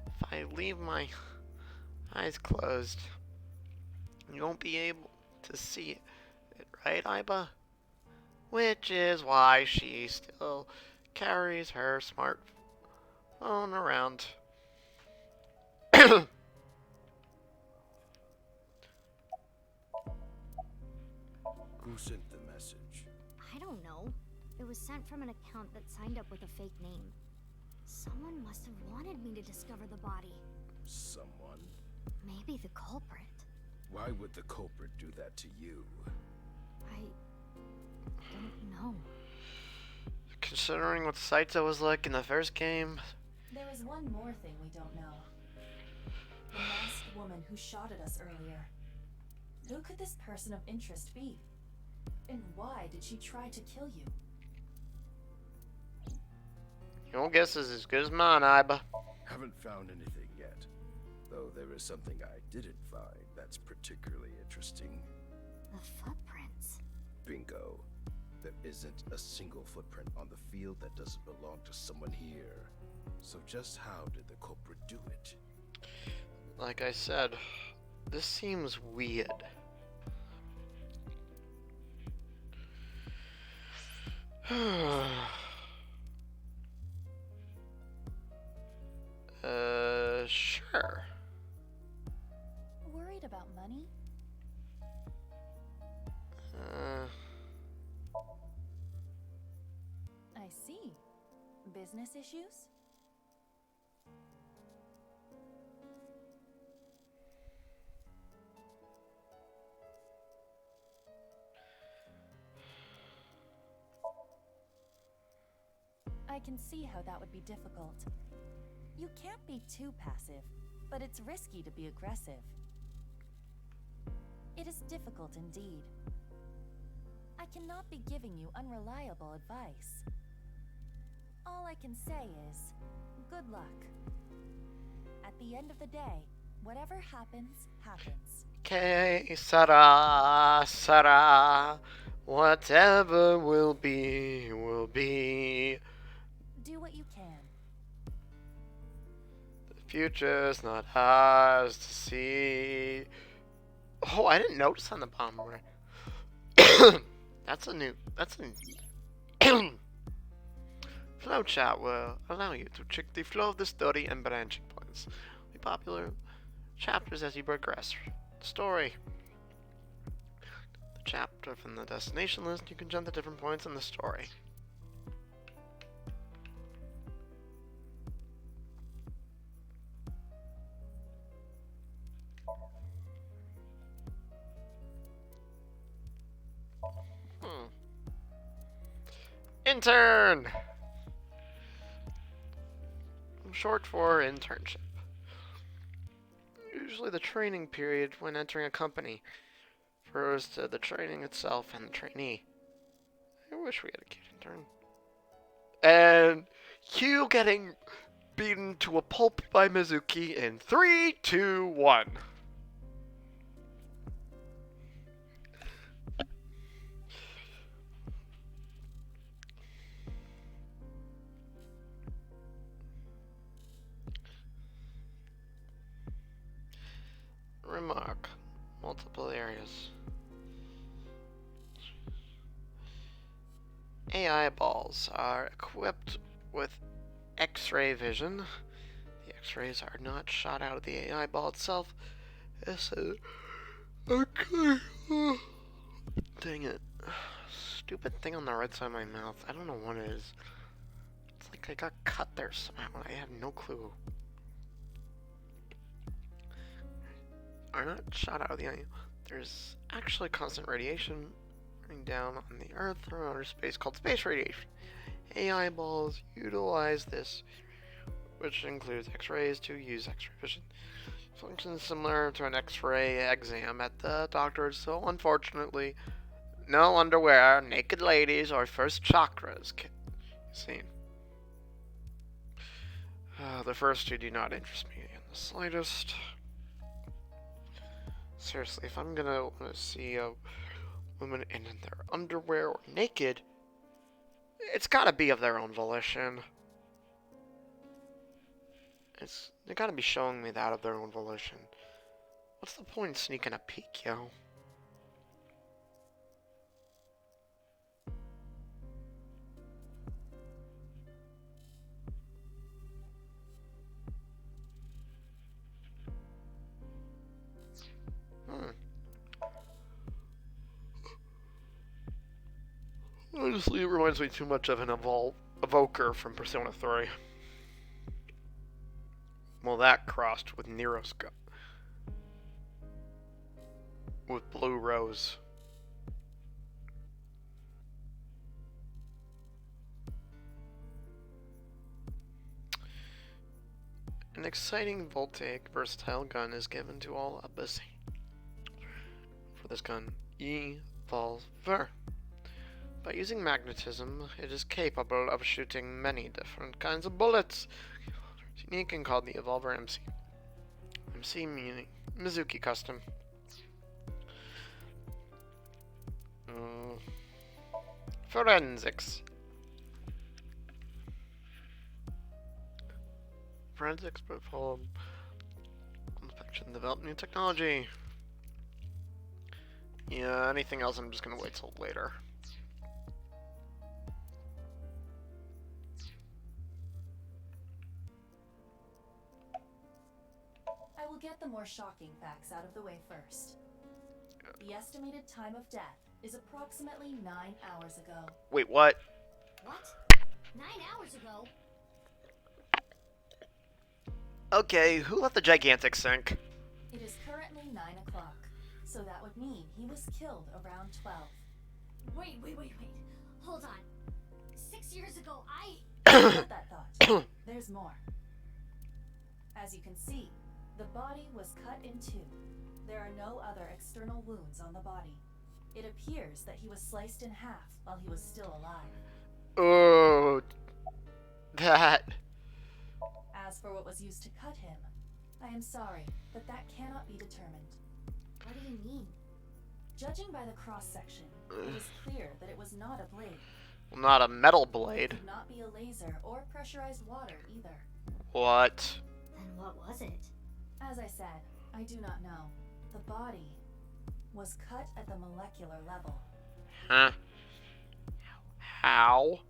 S1: If I leave my eyes closed, you won't be able to see it, right, Iba? Which is why she still carries her smartphone around.
S10: Who sent the message?
S7: I don't know. It was sent from an account that signed up with a fake name. Someone must have wanted me to discover the body.
S10: Someone?
S7: Maybe the culprit.
S10: Why would the culprit do that to you?
S7: I don't know.
S1: Considering what Saito was like in the first game.
S8: There is one more thing we don't know. The masked woman who shot at us earlier. Who could this person of interest be? And why did she try to kill you?
S1: Your guess is as good as mine, Iba.
S10: Haven't found anything yet. Though there is something I didn't find that's particularly interesting.
S7: The footprints.
S10: Bingo. There isn't a single footprint on the field that doesn't belong to someone here. So just how did the culprit do it?
S1: Like I said, this seems weird. Sure.
S8: Worried about money? I see. Business issues? I can see how that would be difficult. You can't be too passive, but it's risky to be aggressive. It is difficult indeed. I cannot be giving you unreliable advice. All I can say is, good luck. At the end of the day, whatever happens, happens.
S1: Que Sarah. Whatever will be, will be.
S8: Do what you can.
S1: The future's not ours to see. Oh, I didn't notice on the bottom where. That's a flowchart will allow you to check the flow of the story and branching points. The popular chapters as you progress the story. The chapter from the destination list, you can jump to different points in the story. Intern! Short for internship. Usually the training period when entering a company refers to the training itself and the trainee. I wish we had a cute intern. And Hugh getting beaten to a pulp by Mizuki in 3, 2, 1. AI balls are equipped with X-ray vision. The X-rays are not shot out of the AI ball itself. Okay. Dang it. Stupid thing on the right side of my mouth. I don't know what it is. It's like I got cut there somehow. I have no clue. Are not shot out of the eye. There's actually constant radiation running down on the Earth from outer space called space radiation. AI balls utilize this, which includes X-rays to use X-ray vision. Functions similar to an X-ray exam at the doctor's, so unfortunately, no underwear, naked ladies, or first chakras seen. The first two do not interest me in the slightest. Seriously, if I'm gonna want to see a woman in their underwear or naked, it's gotta be of their own volition. They gotta be showing me that of their own volition. What's the point in sneaking a peek, yo? Honestly, it reminds me too much of an evoker from Persona 3. Well, that crossed with Nero's gun. With Blue Rose. An exciting, voltaic, versatile gun is given to all Abyssine. For this gun, Evolver. By using magnetism, it is capable of shooting many different kinds of bullets. It's unique and called the Evolver MC. MC meaning Mizuki custom. Forensics. Forensics, but full of infection, develop new technology. Yeah, anything else I'm just gonna wait till later.
S8: I will get the more shocking facts out of the way first. The estimated time of death is approximately 9 hours ago.
S1: Wait, what?
S7: What? 9 hours ago?
S1: Okay, who left the gigantic sink?
S8: It is currently 9 o'clock, so that would mean he was killed around 12.
S7: Wait. Hold on. 6 years ago,
S8: Hold that thought. There's more. As you can see, the body was cut in two. There are no other external wounds on the body. It appears that he was sliced in half while he was still alive.
S1: Oh, that.
S8: As for what was used to cut him, I am sorry, but that cannot be determined.
S7: What do you mean?
S8: Judging by the cross-section, it is clear that it was not a blade.
S1: Well, not a metal
S8: It
S1: blade.
S8: could not be a laser or pressurized water either.
S1: What?
S7: Then what was it?
S8: As I said, I do not know. The body was cut at the molecular level.
S1: Huh? How?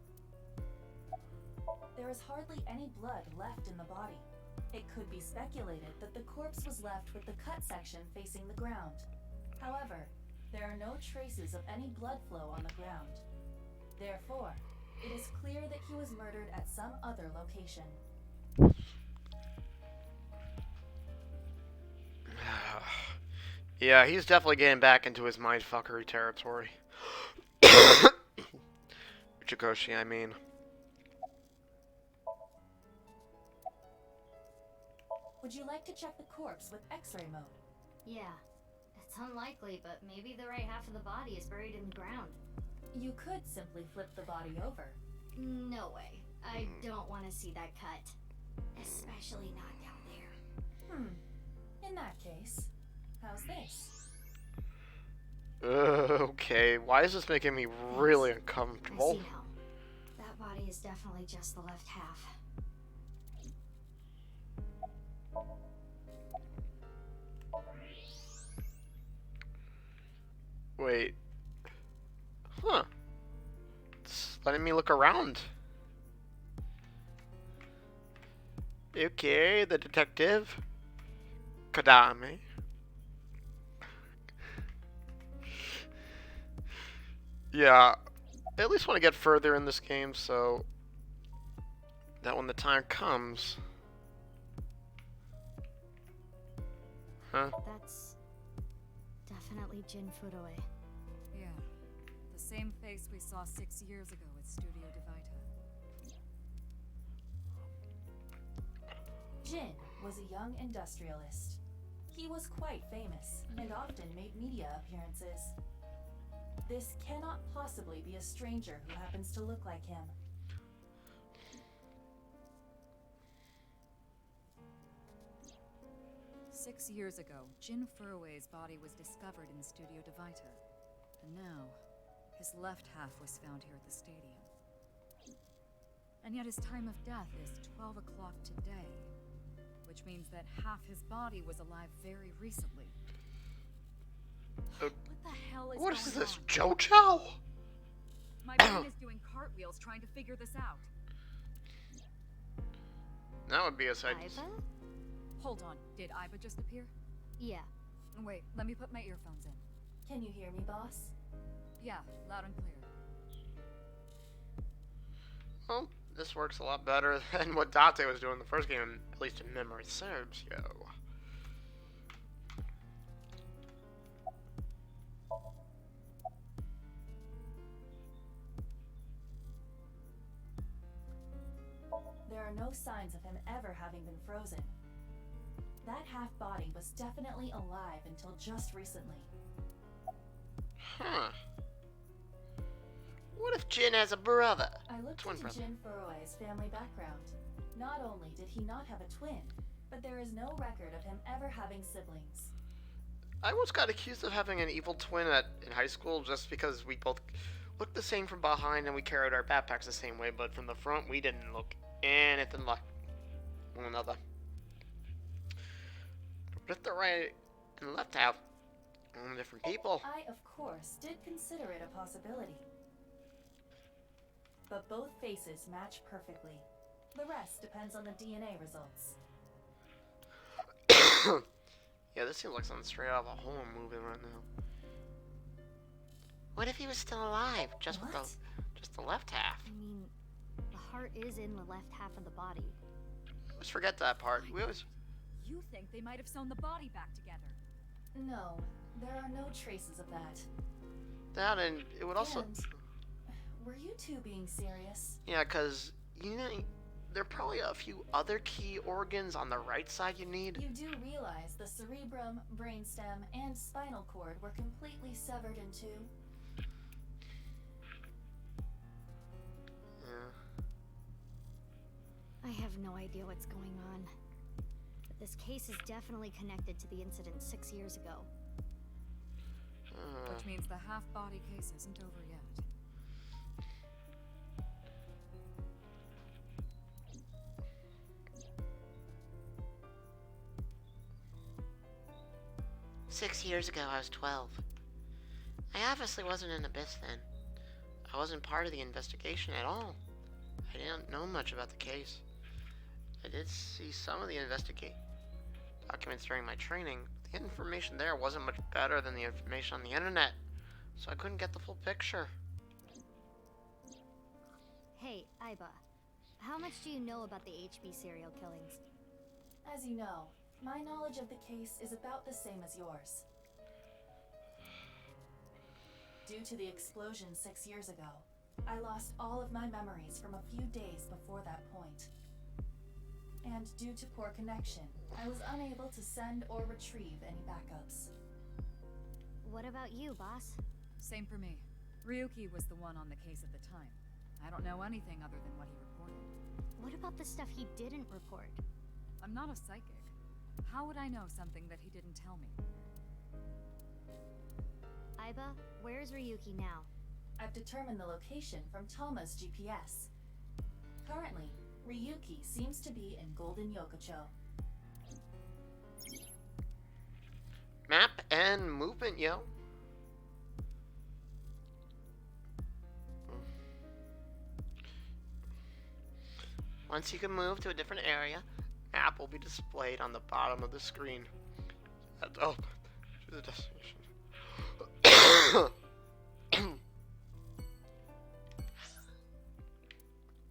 S8: There is hardly any blood left in the body. It could be speculated that the corpse was left with the cut section facing the ground. However, there are no traces of any blood flow on the ground. Therefore, it is clear that he was murdered at some other location.
S1: Yeah, he's definitely getting back into his mindfuckery territory. Chikoshi, I mean.
S8: Would you like to check the corpse with X-ray mode?
S7: Yeah. It's unlikely, but maybe the right half of the body is buried in the ground.
S8: You could simply flip the body over.
S7: No way. I don't want to see that cut. Especially not down there.
S8: In that case, how's this?
S1: Okay, why is this making me really
S7: I
S1: uncomfortable?
S7: see now. That body is definitely just the left half.
S1: Wait. Huh. It's letting me look around. Okay, the detective. Kadame. Yeah, I at least want to get further in this game so that when the time comes... Huh?
S7: That's definitely Jin Fudoe.
S3: Yeah. The same face we saw 6 years ago at Studio Divita.
S8: Jin was a young industrialist. He was quite famous and often made media appearances. This cannot possibly be a stranger who happens to look like him.
S3: Six years ago, Jin Furue's body was discovered in Studio Divita. And now, his left half was found here at the stadium. And yet his time of death is 12 o'clock today, which means that half his body was alive very recently. What the hell is
S1: What
S3: going
S1: is this,
S3: on?
S1: JoJo?
S3: My brain is doing cartwheels trying to figure this out.
S1: That would be a sight.
S7: Iva?
S3: Hold on, did Iba just appear?
S7: Yeah.
S3: Wait, let me put my earphones in.
S8: Can you hear me, boss?
S3: Yeah, loud and clear.
S1: Well, this works a lot better than what Date was doing in the first game, at least in memory serves, yo.
S8: There are no signs of him ever having been frozen. That half-body was definitely alive until just recently.
S1: Huh. What if Jin has a brother?
S8: I looked
S1: Twin
S8: into
S1: brother.
S8: Jin Furue's family background. Not only did he not have a twin, but there is no record of him ever having siblings.
S1: I once got accused of having an evil twin in high school just because we both looked the same from behind and we carried our backpacks the same way, but from the front we didn't look anything like one another. But if the right and left have different people.
S8: I, of course, did consider it a possibility. But both faces match perfectly. The rest depends on the DNA results.
S1: Yeah, this seems like something straight out of a horror movie right now. What if he was still alive? Just with
S8: What?
S1: just the left half.
S7: I mean, the heart is in the left half of the body.
S1: Let's forget that part. We always...
S3: You think they might have sewn the body back together?
S8: No, there are no traces of that.
S1: That, and it would also...
S8: And were you two being serious?
S1: Yeah, because, you know, there are probably a few other key organs on the right side you need.
S8: You do realize the cerebrum, brainstem, and spinal cord were completely severed in two?
S1: Yeah.
S7: I have no idea what's going on. But this case is definitely connected to the incident 6 years ago.
S3: Which means the half-body case isn't over yet.
S1: "6 years ago, I was 12. I obviously wasn't in Abyss then. I wasn't part of the investigation at all. I didn't know much about the case. I did see some of the documents during my training. The information there wasn't much better than the information on the internet, so I couldn't get the full picture."
S7: Hey, Iba. How much do you know about the HB serial killings?
S8: As you know, my knowledge of the case is about the same as yours. Due to the explosion 6 years ago, I lost all of my memories from a few days before that point. And due to poor connection, I was unable to send or retrieve any backups.
S7: What about you, boss?
S3: Same for me. Ryuki was the one on the case at the time. I don't know anything other than what he reported.
S7: What about the stuff he didn't report?
S3: I'm not a psychic. How would I know something that he didn't tell me?
S7: Iba, where's Ryuki now?
S8: I've determined the location from Tama's GPS. Currently, Ryuki seems to be in Golden Yokocho.
S1: Map and movement, yo. Once you can move to a different area, map will be displayed on the bottom of the screen. Oh, to the destination.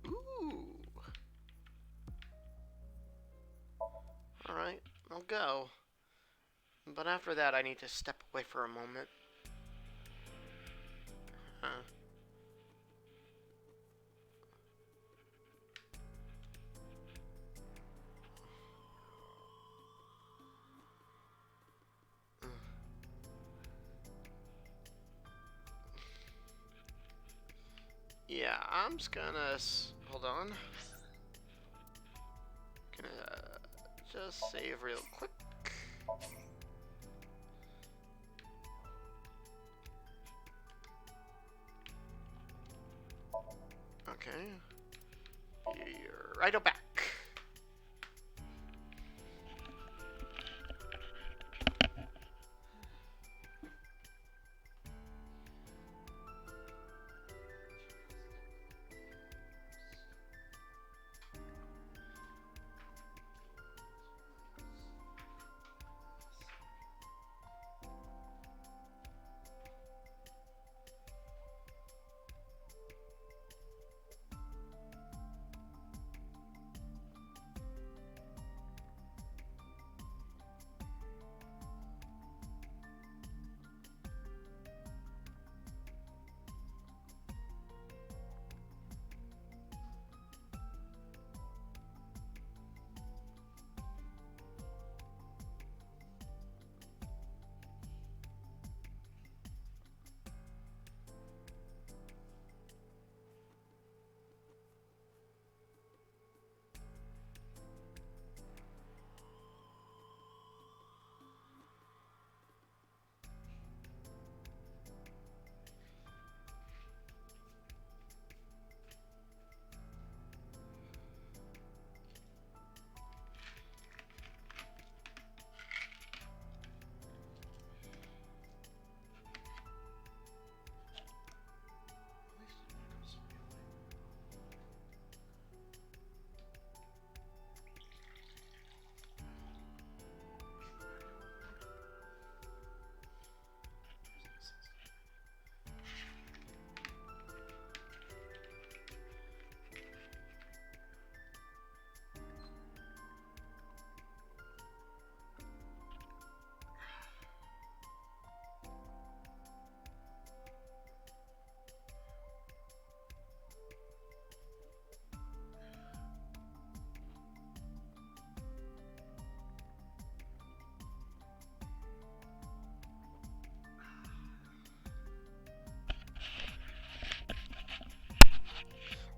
S1: Ooh. Alright, I'll go. But after that, I need to step away for a moment. Yeah, I'm just gonna hold on. Gonna just save real quick. Okay. You're right back.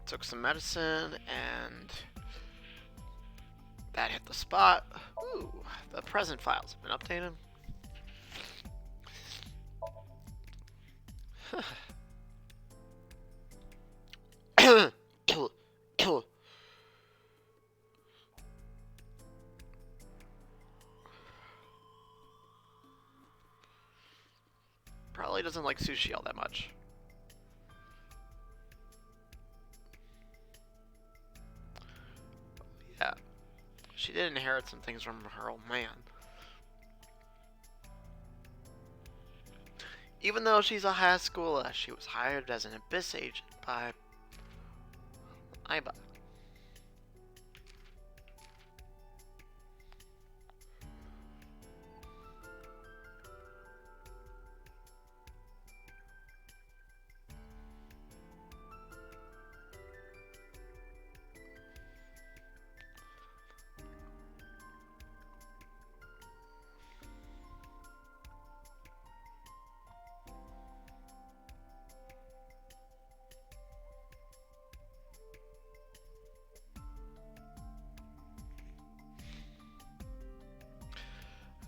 S1: Took some medicine and that hit the spot. Ooh, the present files have been updated. Probably doesn't like sushi all that much. Yeah, she did inherit some things from her old man. Even though she's a high schooler, she was hired as an abyss agent by Iba.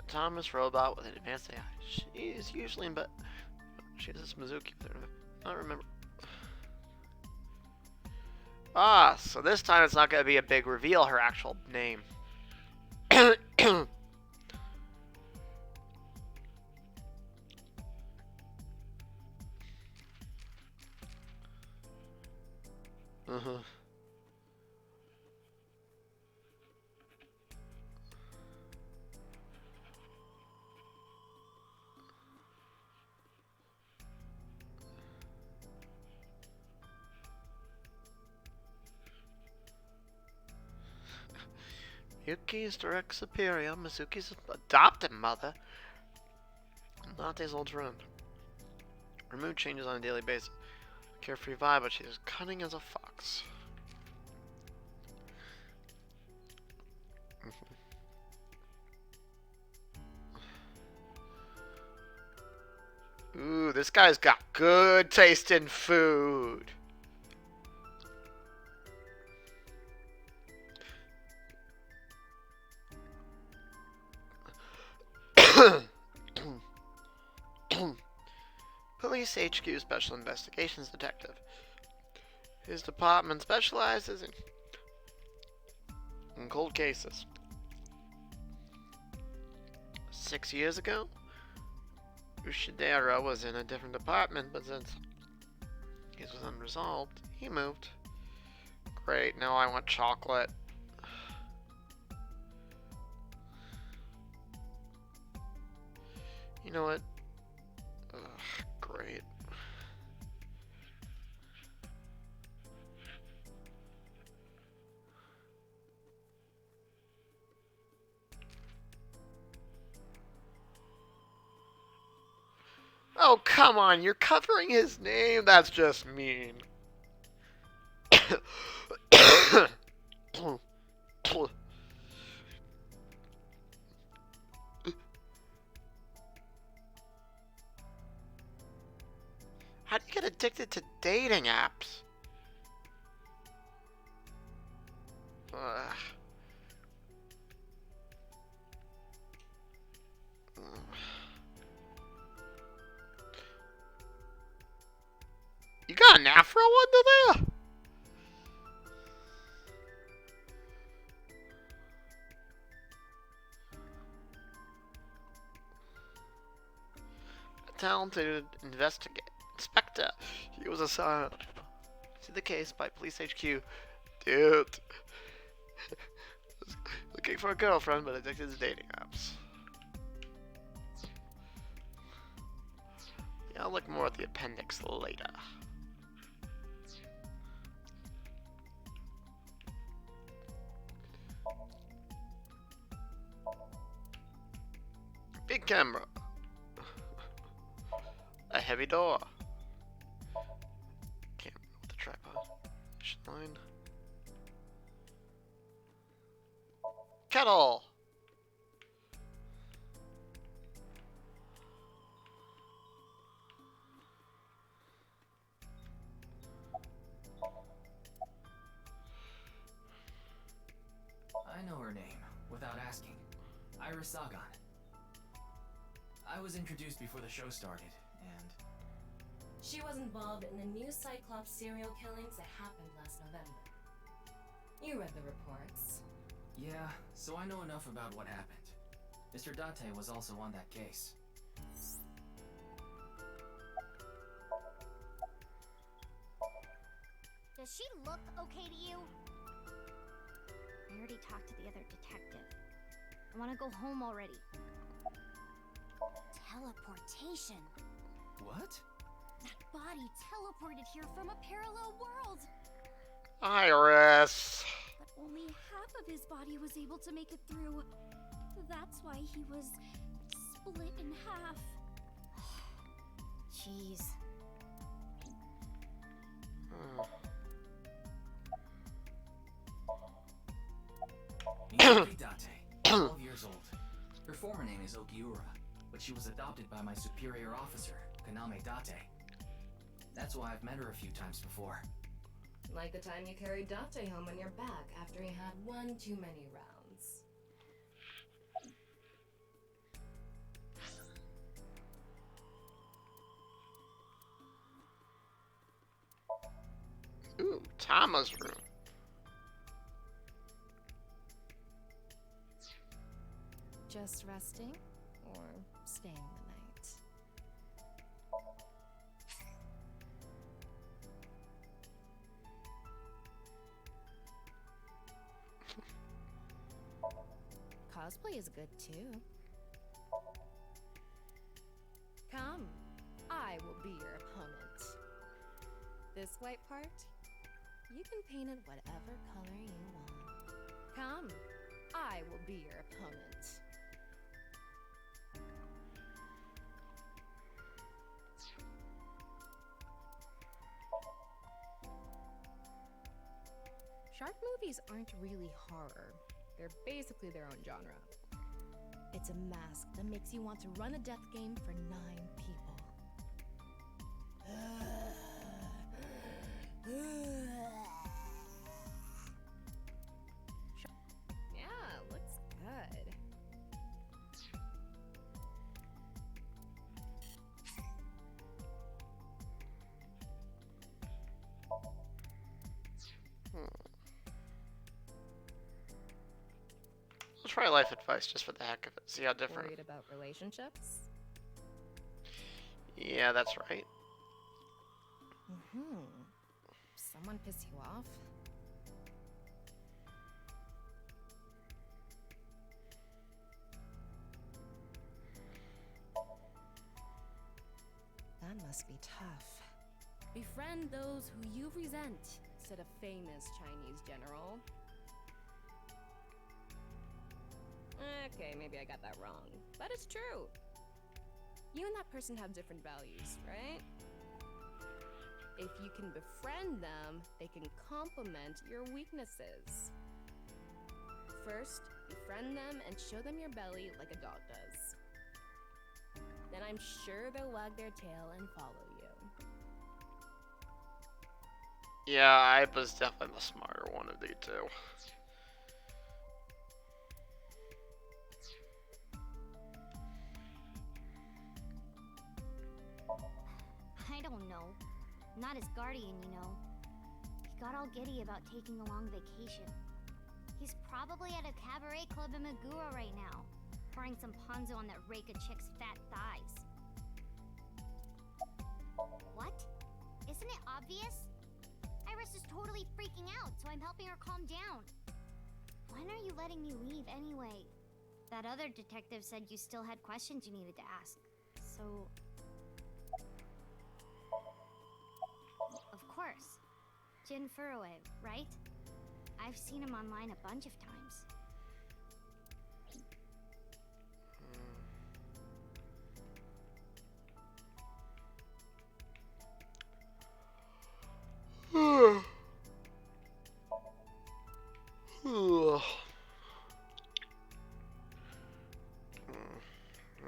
S1: Autonomous robot with an advanced AI. She is usually in, but she has this Mizuki with her. I don't remember. Ah, so this time it's not going to be a big reveal, her actual name. Uh-huh. Yuki's direct superior, Mizuki's adopted mother, and Dante's old friend. Her mood changes on a daily basis. Carefree vibe, but she's cunning as a fox. Ooh, this guy's got good taste in food. Police HQ Special Investigations Detective. His department specializes in cold cases. 6 years ago, Ushidera was in a different department, but since his was unresolved, he moved. Great, now I want chocolate. You know what? Ugh, great. Oh, come on, you're covering his name? That's just mean. How do you get addicted to dating apps? Ugh. You got an afro under there? A talented inspector. He was assigned to the case by Police HQ. Dude. Looking for a girlfriend, but addicted to dating apps. Yeah, I'll look more at the appendix later. Big camera. A heavy door. Camera with a tripod. Line. Kettle.
S6: I know her name, without asking. Iris Sagan. I was introduced before the show started, and...
S4: She was involved in the new Cyclops serial killings that happened last November. You read the reports.
S6: Yeah, so I know enough about what happened. Mr. Date was also on that case.
S7: Does she look okay to you? I already talked to the other detective. I want to go home already. Teleportation.
S6: What?
S7: That body teleported here from a parallel world.
S1: Iris.
S7: But only half of his body was able to make it through. That's why he was split in half. Jeez.
S6: Miyuki Date, 12 years old. Her former name is Okiura, but she was adopted by my superior officer, Kaname Date. That's why I've met her a few times before.
S4: Like the time you carried Date home on your back after he had one too many rounds.
S1: Ooh, Tama's room.
S4: Just resting or staying the night? Cosplay is good too. Come, I will be your opponent. This white part, you can paint it whatever color you want. Come,
S11: I will be your opponent. Shark movies aren't really horror. They're basically their own genre. It's a mask that makes you want to run a death game for 9 people. Yeah, looks good.
S1: I'll try life advice just for the heck of it. See how different.
S11: Worried about relationships?
S1: Yeah, that's right.
S11: Someone piss you off? That must be tough. Befriend those who you resent, said a famous Chinese general. Okay, maybe I got that wrong, but it's true. You and that person have different values, right? If you can befriend them, they can complement your weaknesses. First, befriend them and show them your belly like a dog does. Then I'm sure they'll wag their tail and follow you.
S1: Yeah, I was definitely the smarter one of the two.
S7: I don't know. Not his guardian, you know. He got all giddy about taking a long vacation. He's probably at a cabaret club in Magura right now, pouring some ponzu on that rake of chick's fat thighs. What? Isn't it obvious? Iris is totally freaking out, so I'm helping her calm down. When are you letting me leave anyway? That other detective said you still had questions you needed to ask. So... Of course. Jin Furue, right? I've seen him online a bunch of times.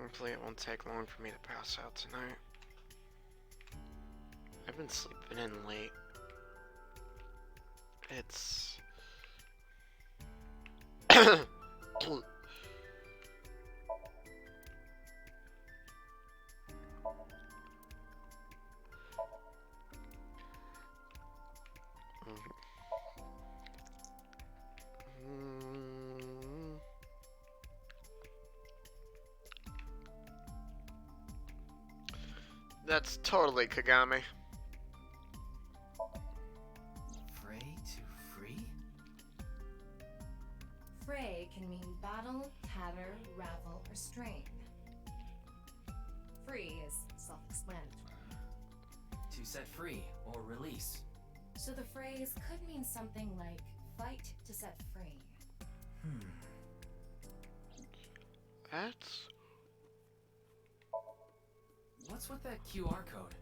S1: Hopefully it won't take long for me to pass out tonight. I've been sleeping in late. It's... That's totally Kagami.
S6: Fray to free?
S4: Fray can mean battle, tatter, ravel, or strain. Free is self-explanatory.
S6: To set free or release.
S4: So the phrase could mean something like fight to set free.
S1: That's...
S6: What's with that QR code?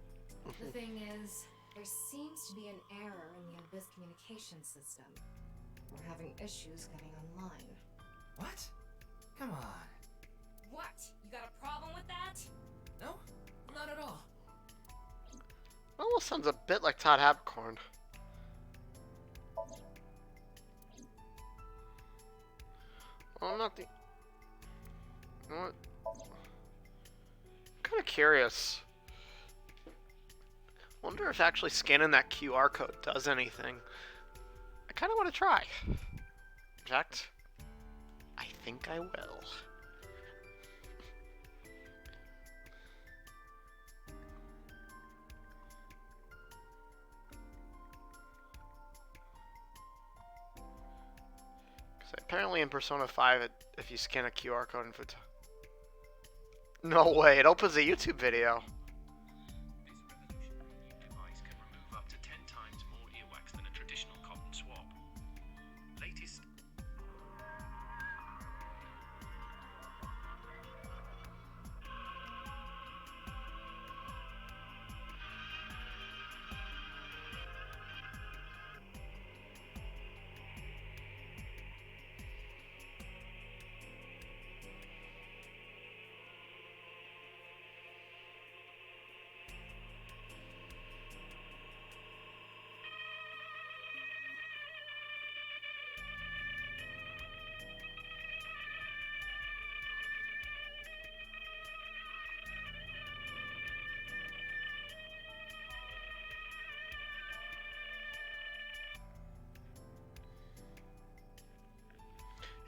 S4: The thing is, there seems to be an error in the Abyss communication system. We're having issues getting online.
S6: What? Come on.
S4: What? You got a problem with that?
S6: No, not at all.
S1: Almost sounds a bit like Todd Habercorn. Well, I'm not the... You know what? I'm kind of curious. Wonder if actually scanning that QR code does anything. I kind of want to try. In fact, I think I will. Apparently in Persona 5, if you scan a QR code in Futa... No way, it opens a YouTube video.
S12: This revolutionary device can remove up to 10 times more earwax than a traditional cotton swab. Latest...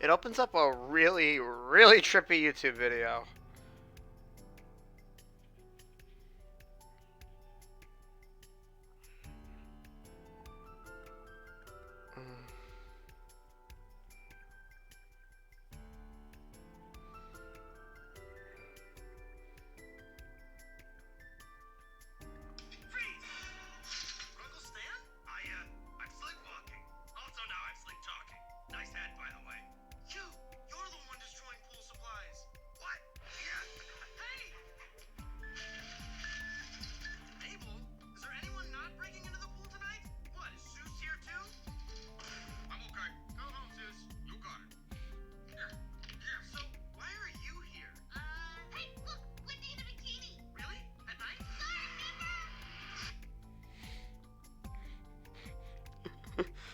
S1: It opens up a really, really trippy YouTube video.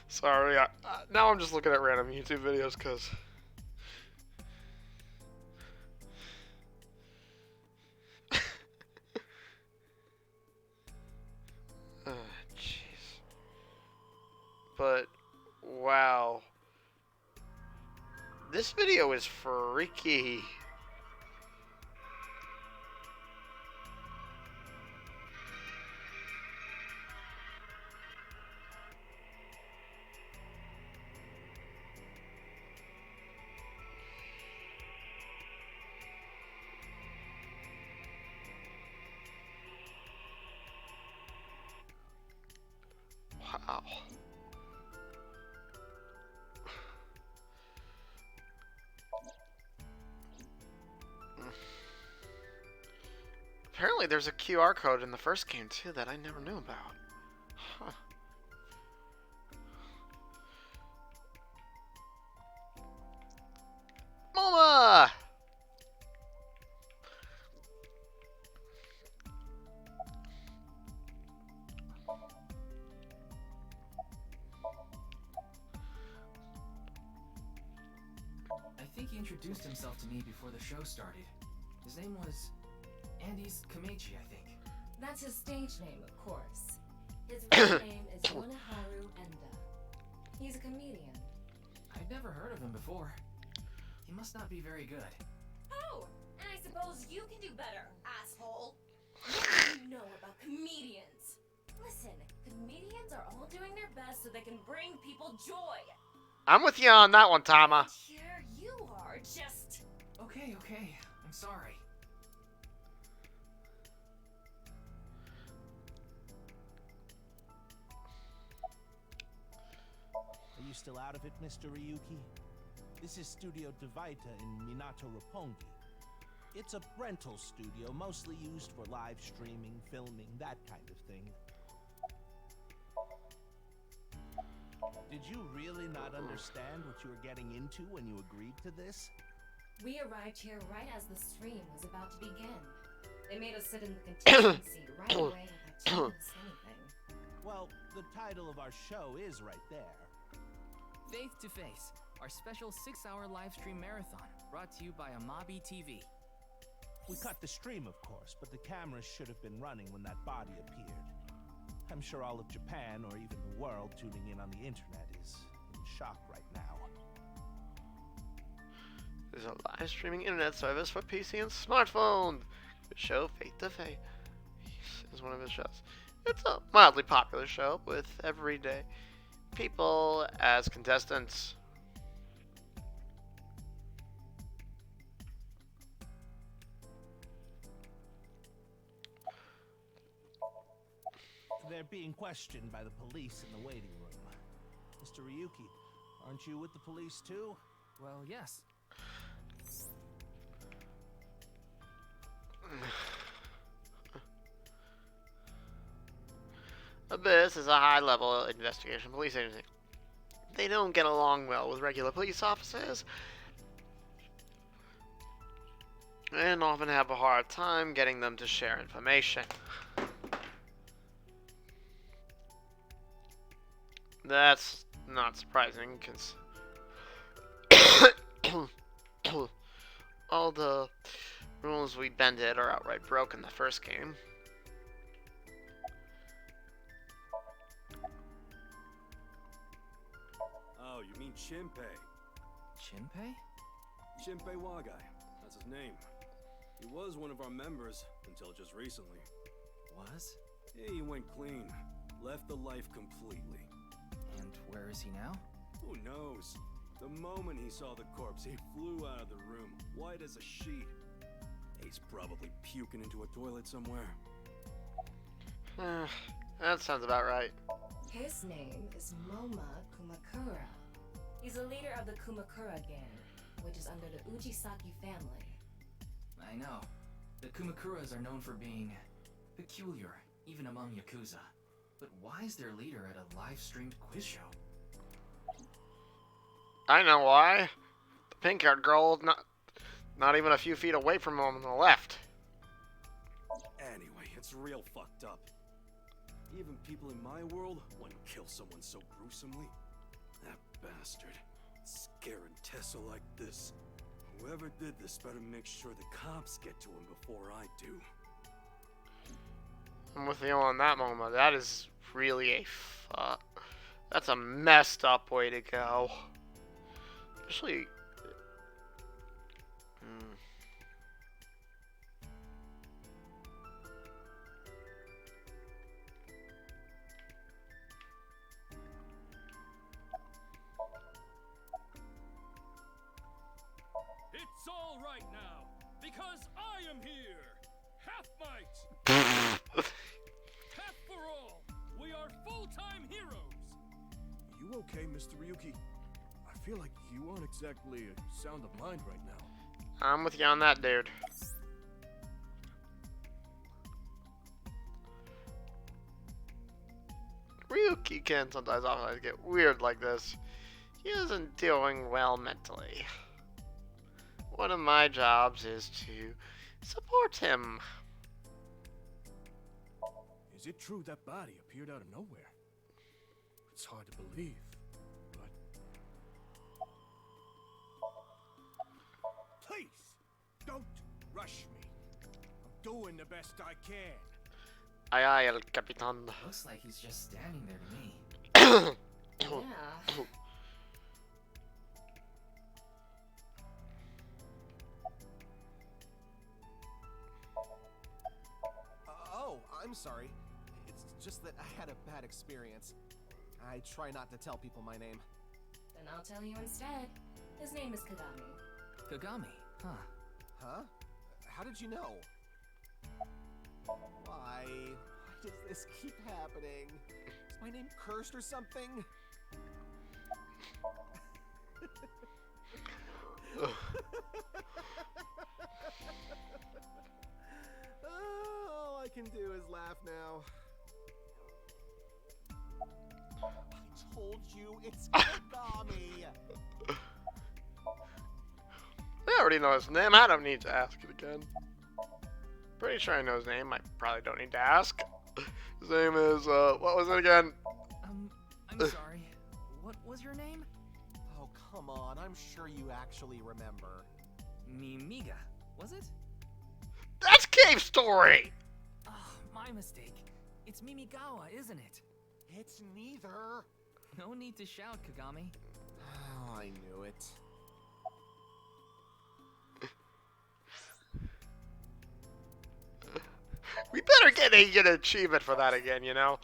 S1: Sorry, now I'm just looking at random YouTube videos because... Jeez. But, wow. This video is freaky. Wow. Apparently there's a QR code in the first game too that I never knew about. Huh. Mama!
S6: I think he introduced himself to me before the show started. His name was Andy's Kamechi, I think.
S4: That's his stage name, of course. His real name is Yonaharu Enda. He's a comedian.
S6: I'd never heard of him before. He must not be very good.
S4: Oh, and I suppose you can do better, asshole. What do you know about comedians? Listen, comedians are all doing their best so they can bring people joy.
S1: I'm with you on that one, Tama.
S4: Here you are, just...
S6: Okay, I'm sorry.
S2: Are you still out of it, Mr. Ryuki? This is Studio Devaita in Minato Roppongi. It's a rental studio, mostly used for live streaming, filming, that kind of thing. Did you really not understand what you were getting into when you agreed to this?
S4: We arrived here right as the stream was about to begin. They made us sit in the contingency right away without telling us anything.
S2: Well, the title of our show is right there.
S6: Faith to Face, our special 6-hour live stream marathon, brought to you by Amabi TV.
S2: We cut the stream, of course, but the cameras should have been running when that body appeared. I'm sure all of Japan, or even the world tuning in on the internet, is in shock right now.
S1: There's a live streaming internet service for PC and smartphone. The show Faith to Face is one of his shows. It's a mildly popular show with everyday people as contestants.
S2: They're being questioned by the police in the waiting room. Mr. Ryuki, aren't you with the police too?
S6: Well, yes.
S1: Abyss is a high-level investigation police agency. They don't get along well with regular police officers and often have a hard time getting them to share information. That's not surprising, because all the rules we bended are outright broke in the first game.
S13: Oh, you mean Shinpei?
S6: Shinpei?
S5: Shinpei Wagai. That's his name. He was one of our members until just recently.
S6: Was?
S5: Yeah, he went clean. Left the life completely.
S6: And where is he now?
S5: Who knows? The moment he saw the corpse, he flew out of the room, white as a sheet. He's probably puking into a toilet somewhere.
S1: That sounds about right.
S4: His name is Moma Kumakura. He's the leader of the Kumakura gang, which is under the Ujisaki family.
S6: I know. The Kumakuras are known for being peculiar, even among Yakuza. But why is their leader at a live-streamed quiz show?
S1: I know why. The pink-haired girl is not even a few feet away from him on the left.
S5: Anyway, it's real fucked up. Even people in my world wouldn't kill someone so gruesomely. That bastard. Scaring Tessa like this. Whoever did this better make sure the cops get to him before I do.
S1: I'm with you on that moment. That is really that's a messed up way to go. Especially...
S9: It's all right now, because I am here. Half might. Half for all. We are full-time heroes.
S5: You okay, Mr. Ryuki? I feel like you aren't exactly sound of mind right now.
S1: I'm with you on that, dude. Ryuki can sometimes often get weird like this. He isn't doing well mentally. One of my jobs is to support him.
S5: Is it true that body appeared out of nowhere? It's hard to believe, but...
S2: Please, don't rush me. I'm doing the best I can.
S1: Aye aye, el Capitan.
S6: Looks like he's just standing there to me.
S4: Yeah.
S13: Oh, I'm sorry. It's just that I had a bad experience. I try not to tell people my name.
S4: Then I'll tell you instead. His name is Kagami.
S6: Kagami, huh?
S13: Huh? How did you know? Why does this keep happening? Is my name cursed or something? All I can do is laugh now. I told you it's Kagami.
S1: I already know his name. I don't need to ask it again. Pretty sure I know his name. I probably don't need to ask. His name is, what was it again?
S6: I'm sorry. What was your name?
S13: Oh, come on. I'm sure you actually remember.
S6: Mimiga, was it?
S1: That's Cave Story!
S6: Oh, my mistake. It's Mimigawa, isn't it?
S13: It's neither.
S6: No need to shout, Kagami.
S13: Oh, I knew it.
S1: We better get an achievement for that again, you know?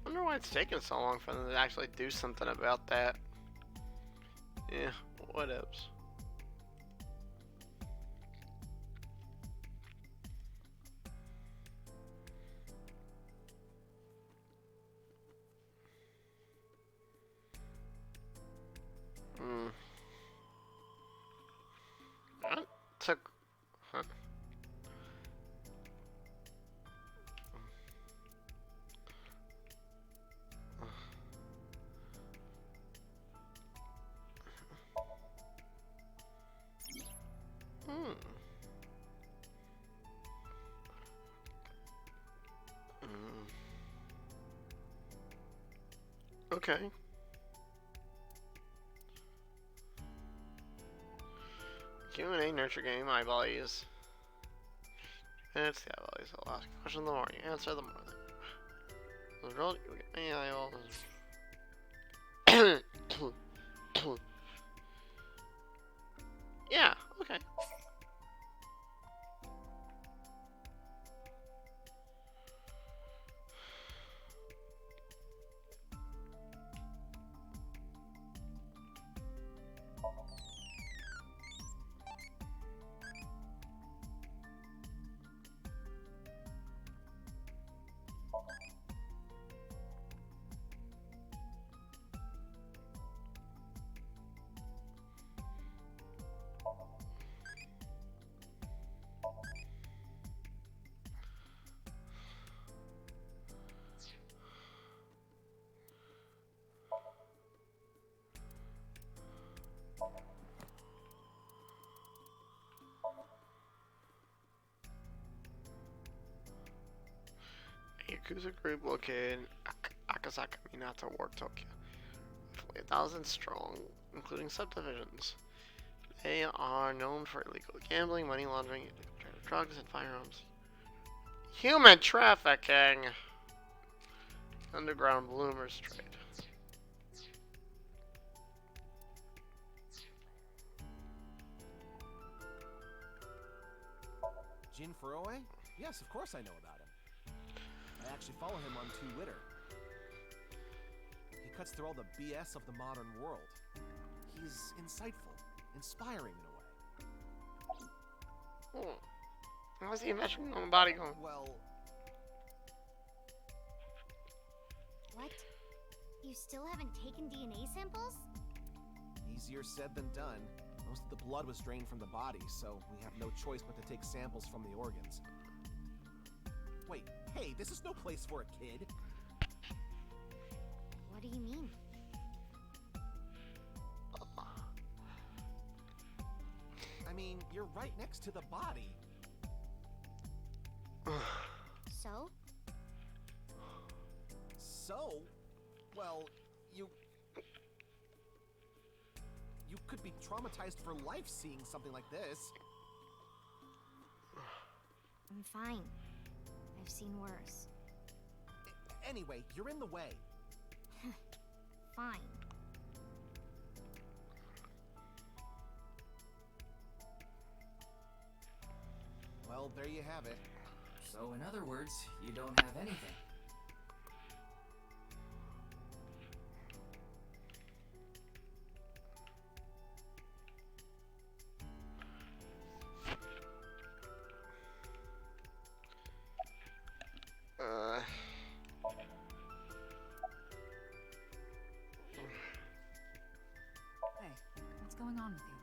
S1: Wonder why it's taking so long for them to actually do something about that. Yeah, whatevs. Hmm. That took. Huh. Hmm. Mm. Okay. Q&A nurture game eyeballs. It's the eyeballs. I'll ask a question. The more you answer, the more the result you get me eyeballs. Yeah. Okay. Yakuza group located in Akasaka, Minato, Ward, Tokyo. Roughly 1,000 strong, including subdivisions. They are known for illegal gambling, money laundering, illegal trade of drugs and firearms, human trafficking, underground bloomers trade.
S13: Jin Furue? Yes, of course I know about him. I actually follow him on Twitter. He cuts through all the BS of the modern world. He's insightful, inspiring in a way.
S1: How's he measuring on the body going?
S13: Well...
S7: What? You still haven't taken DNA samples?
S13: Easier said than done. Most of the blood was drained from the body, so we have no choice but to take samples from the organs. Wait, hey, this is no place for a kid.
S7: What do you mean?
S13: I mean, you're right next to the body.
S7: So?
S13: So? Well, you could be traumatized for life seeing something like this.
S7: I'm fine. I've seen worse.
S13: Anyway, you're in the way.
S7: Fine.
S13: Well, there you have it.
S6: So, in other words, you don't have anything.
S3: Hey, what's going on with you?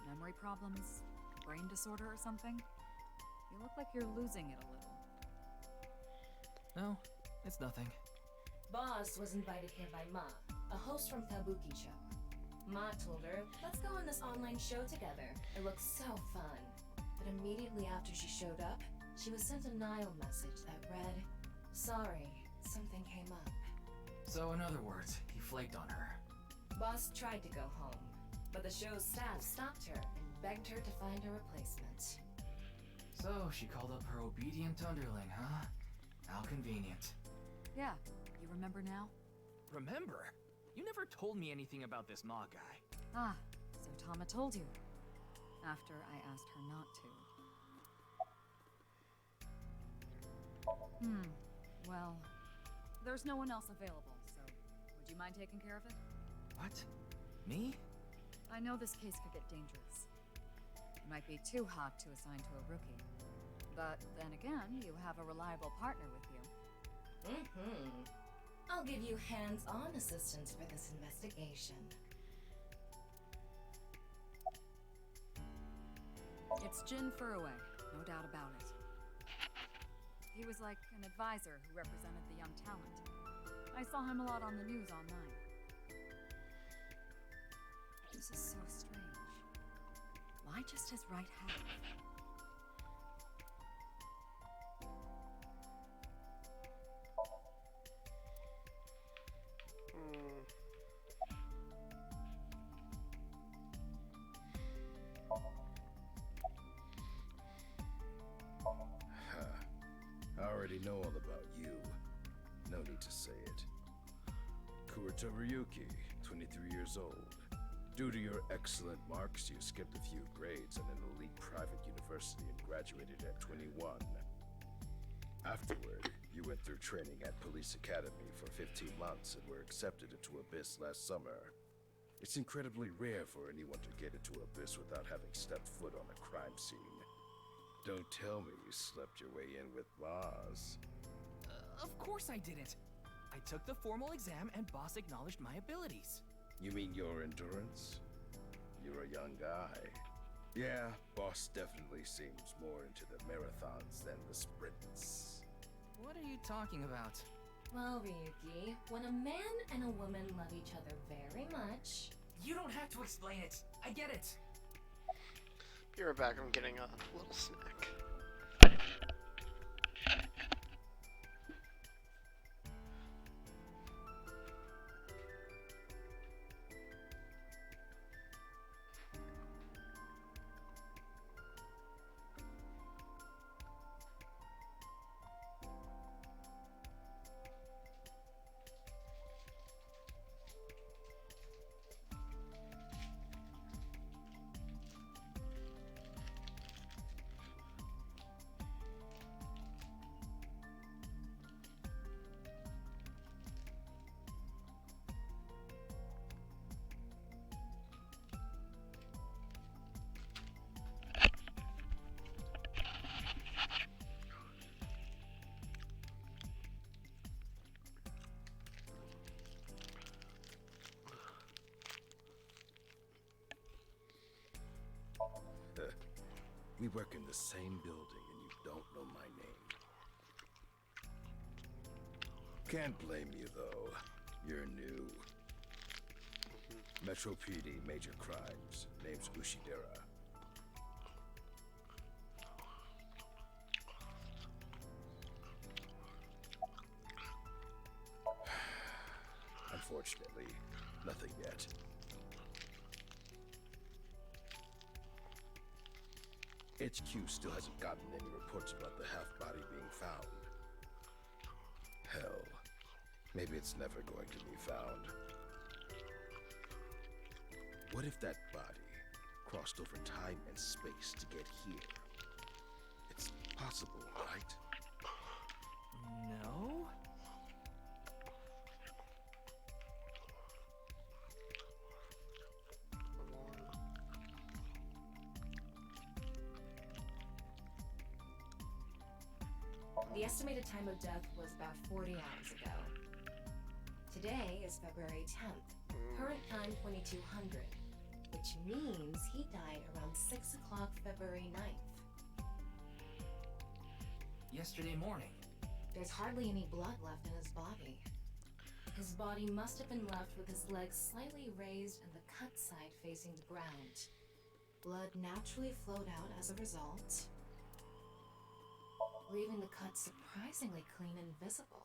S3: Memory problems? Brain disorder or something? You look like you're losing it a little.
S6: No, it's nothing.
S4: Boss was invited here by Ma, a host from Kabuki-cho. Ma told her, let's go on this online show together. It looks so fun. But immediately after she showed up, she was sent a Nile message that read, sorry, something came up.
S6: So, in other words, he flaked on her.
S4: Boss tried to go home, but the show's staff stopped her and begged her to find a replacement.
S6: So, she called up her obedient underling, huh? How convenient.
S3: Yeah, you remember now?
S14: Remember? You never told me anything about this Ma guy.
S3: Ah, so Tama told you. After I asked her not to. Well, there's no one else available, so would you mind taking care of it?
S14: What? Me?
S3: I know this case could get dangerous. It might be too hot to assign to a rookie. But then again, you have a reliable partner with you.
S4: I'll give you hands-on assistance for this investigation.
S3: It's Jin Furue, no doubt about it. He was like an advisor who represented the young talent. I saw him a lot on the news online. This is so strange. Why just his right half?
S10: I already know all about you. No need to say it. Kurito Ryuki, 23 years old. Due to your excellent marks, you skipped a few grades at an elite private university and graduated at 21. Afterward, you went through training at Police Academy for 15 months and were accepted into Abyss last summer. It's incredibly rare for anyone to get into Abyss without having stepped foot on a crime scene. Don't tell me you slept your way in with Boss.
S14: Of course I didn't. I took the formal exam and boss acknowledged my abilities.
S10: You mean your endurance? You're a young guy. Yeah, Boss definitely seems more into the marathons than the sprints.
S14: What are you talking about?
S4: Well, Ryuki, when a man and a woman love each other very much...
S14: You don't have to explain it. I get it.
S1: Be right back, I'm getting a little snack.
S10: We work in the same building and you don't know my name. Can't blame you though. You're new. Metro PD, major crimes. Name's Ushidera. Unfortunately, nothing yet. HQ still hasn't gotten any reports about the half-body being found. Hell, maybe it's never going to be found. What if that body crossed over time and space to get here? It's possible, right?
S14: No?
S4: The estimated time of death was about 40 hours ago. Today is February 10th, current time 2200, which means he died around 6 o'clock February 9th.
S14: Yesterday morning.
S4: There's hardly any blood left in his body. His body must have been left with his legs slightly raised and the cut side facing the ground. Blood naturally flowed out as a result, leaving the cut surprisingly clean and visible.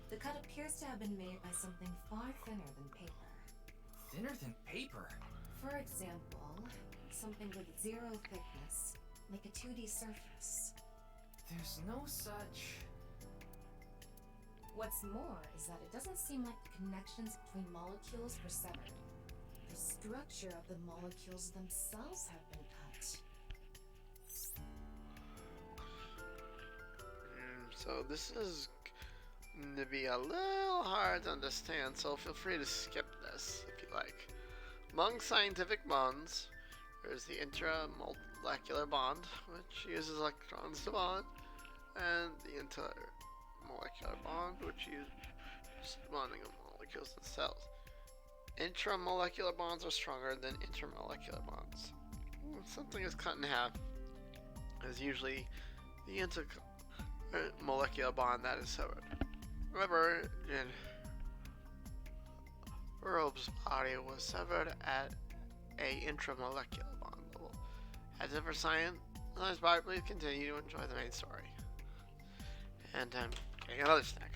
S4: The cut appears to have been made by something far thinner than paper.
S14: Thinner than paper?
S4: For example, something with zero thickness, like a 2D surface.
S14: There's no such...
S4: What's more is that it doesn't seem like the connections between molecules were severed. The structure of the molecules themselves have been cut.
S1: So this is going to be a little hard to understand, so feel free to skip this if you like. Among scientific bonds, there's the intramolecular bond, which uses electrons to bond, and the intermolecular bond, which uses bonding of molecules and cells. Intramolecular bonds are stronger than intermolecular bonds. When something is cut in half, is usually the intermolecular bond that is severed. However, in Robe's body was severed at a intramolecular bond level. As if for science, please continue to enjoy the main story. And I'm getting another snack.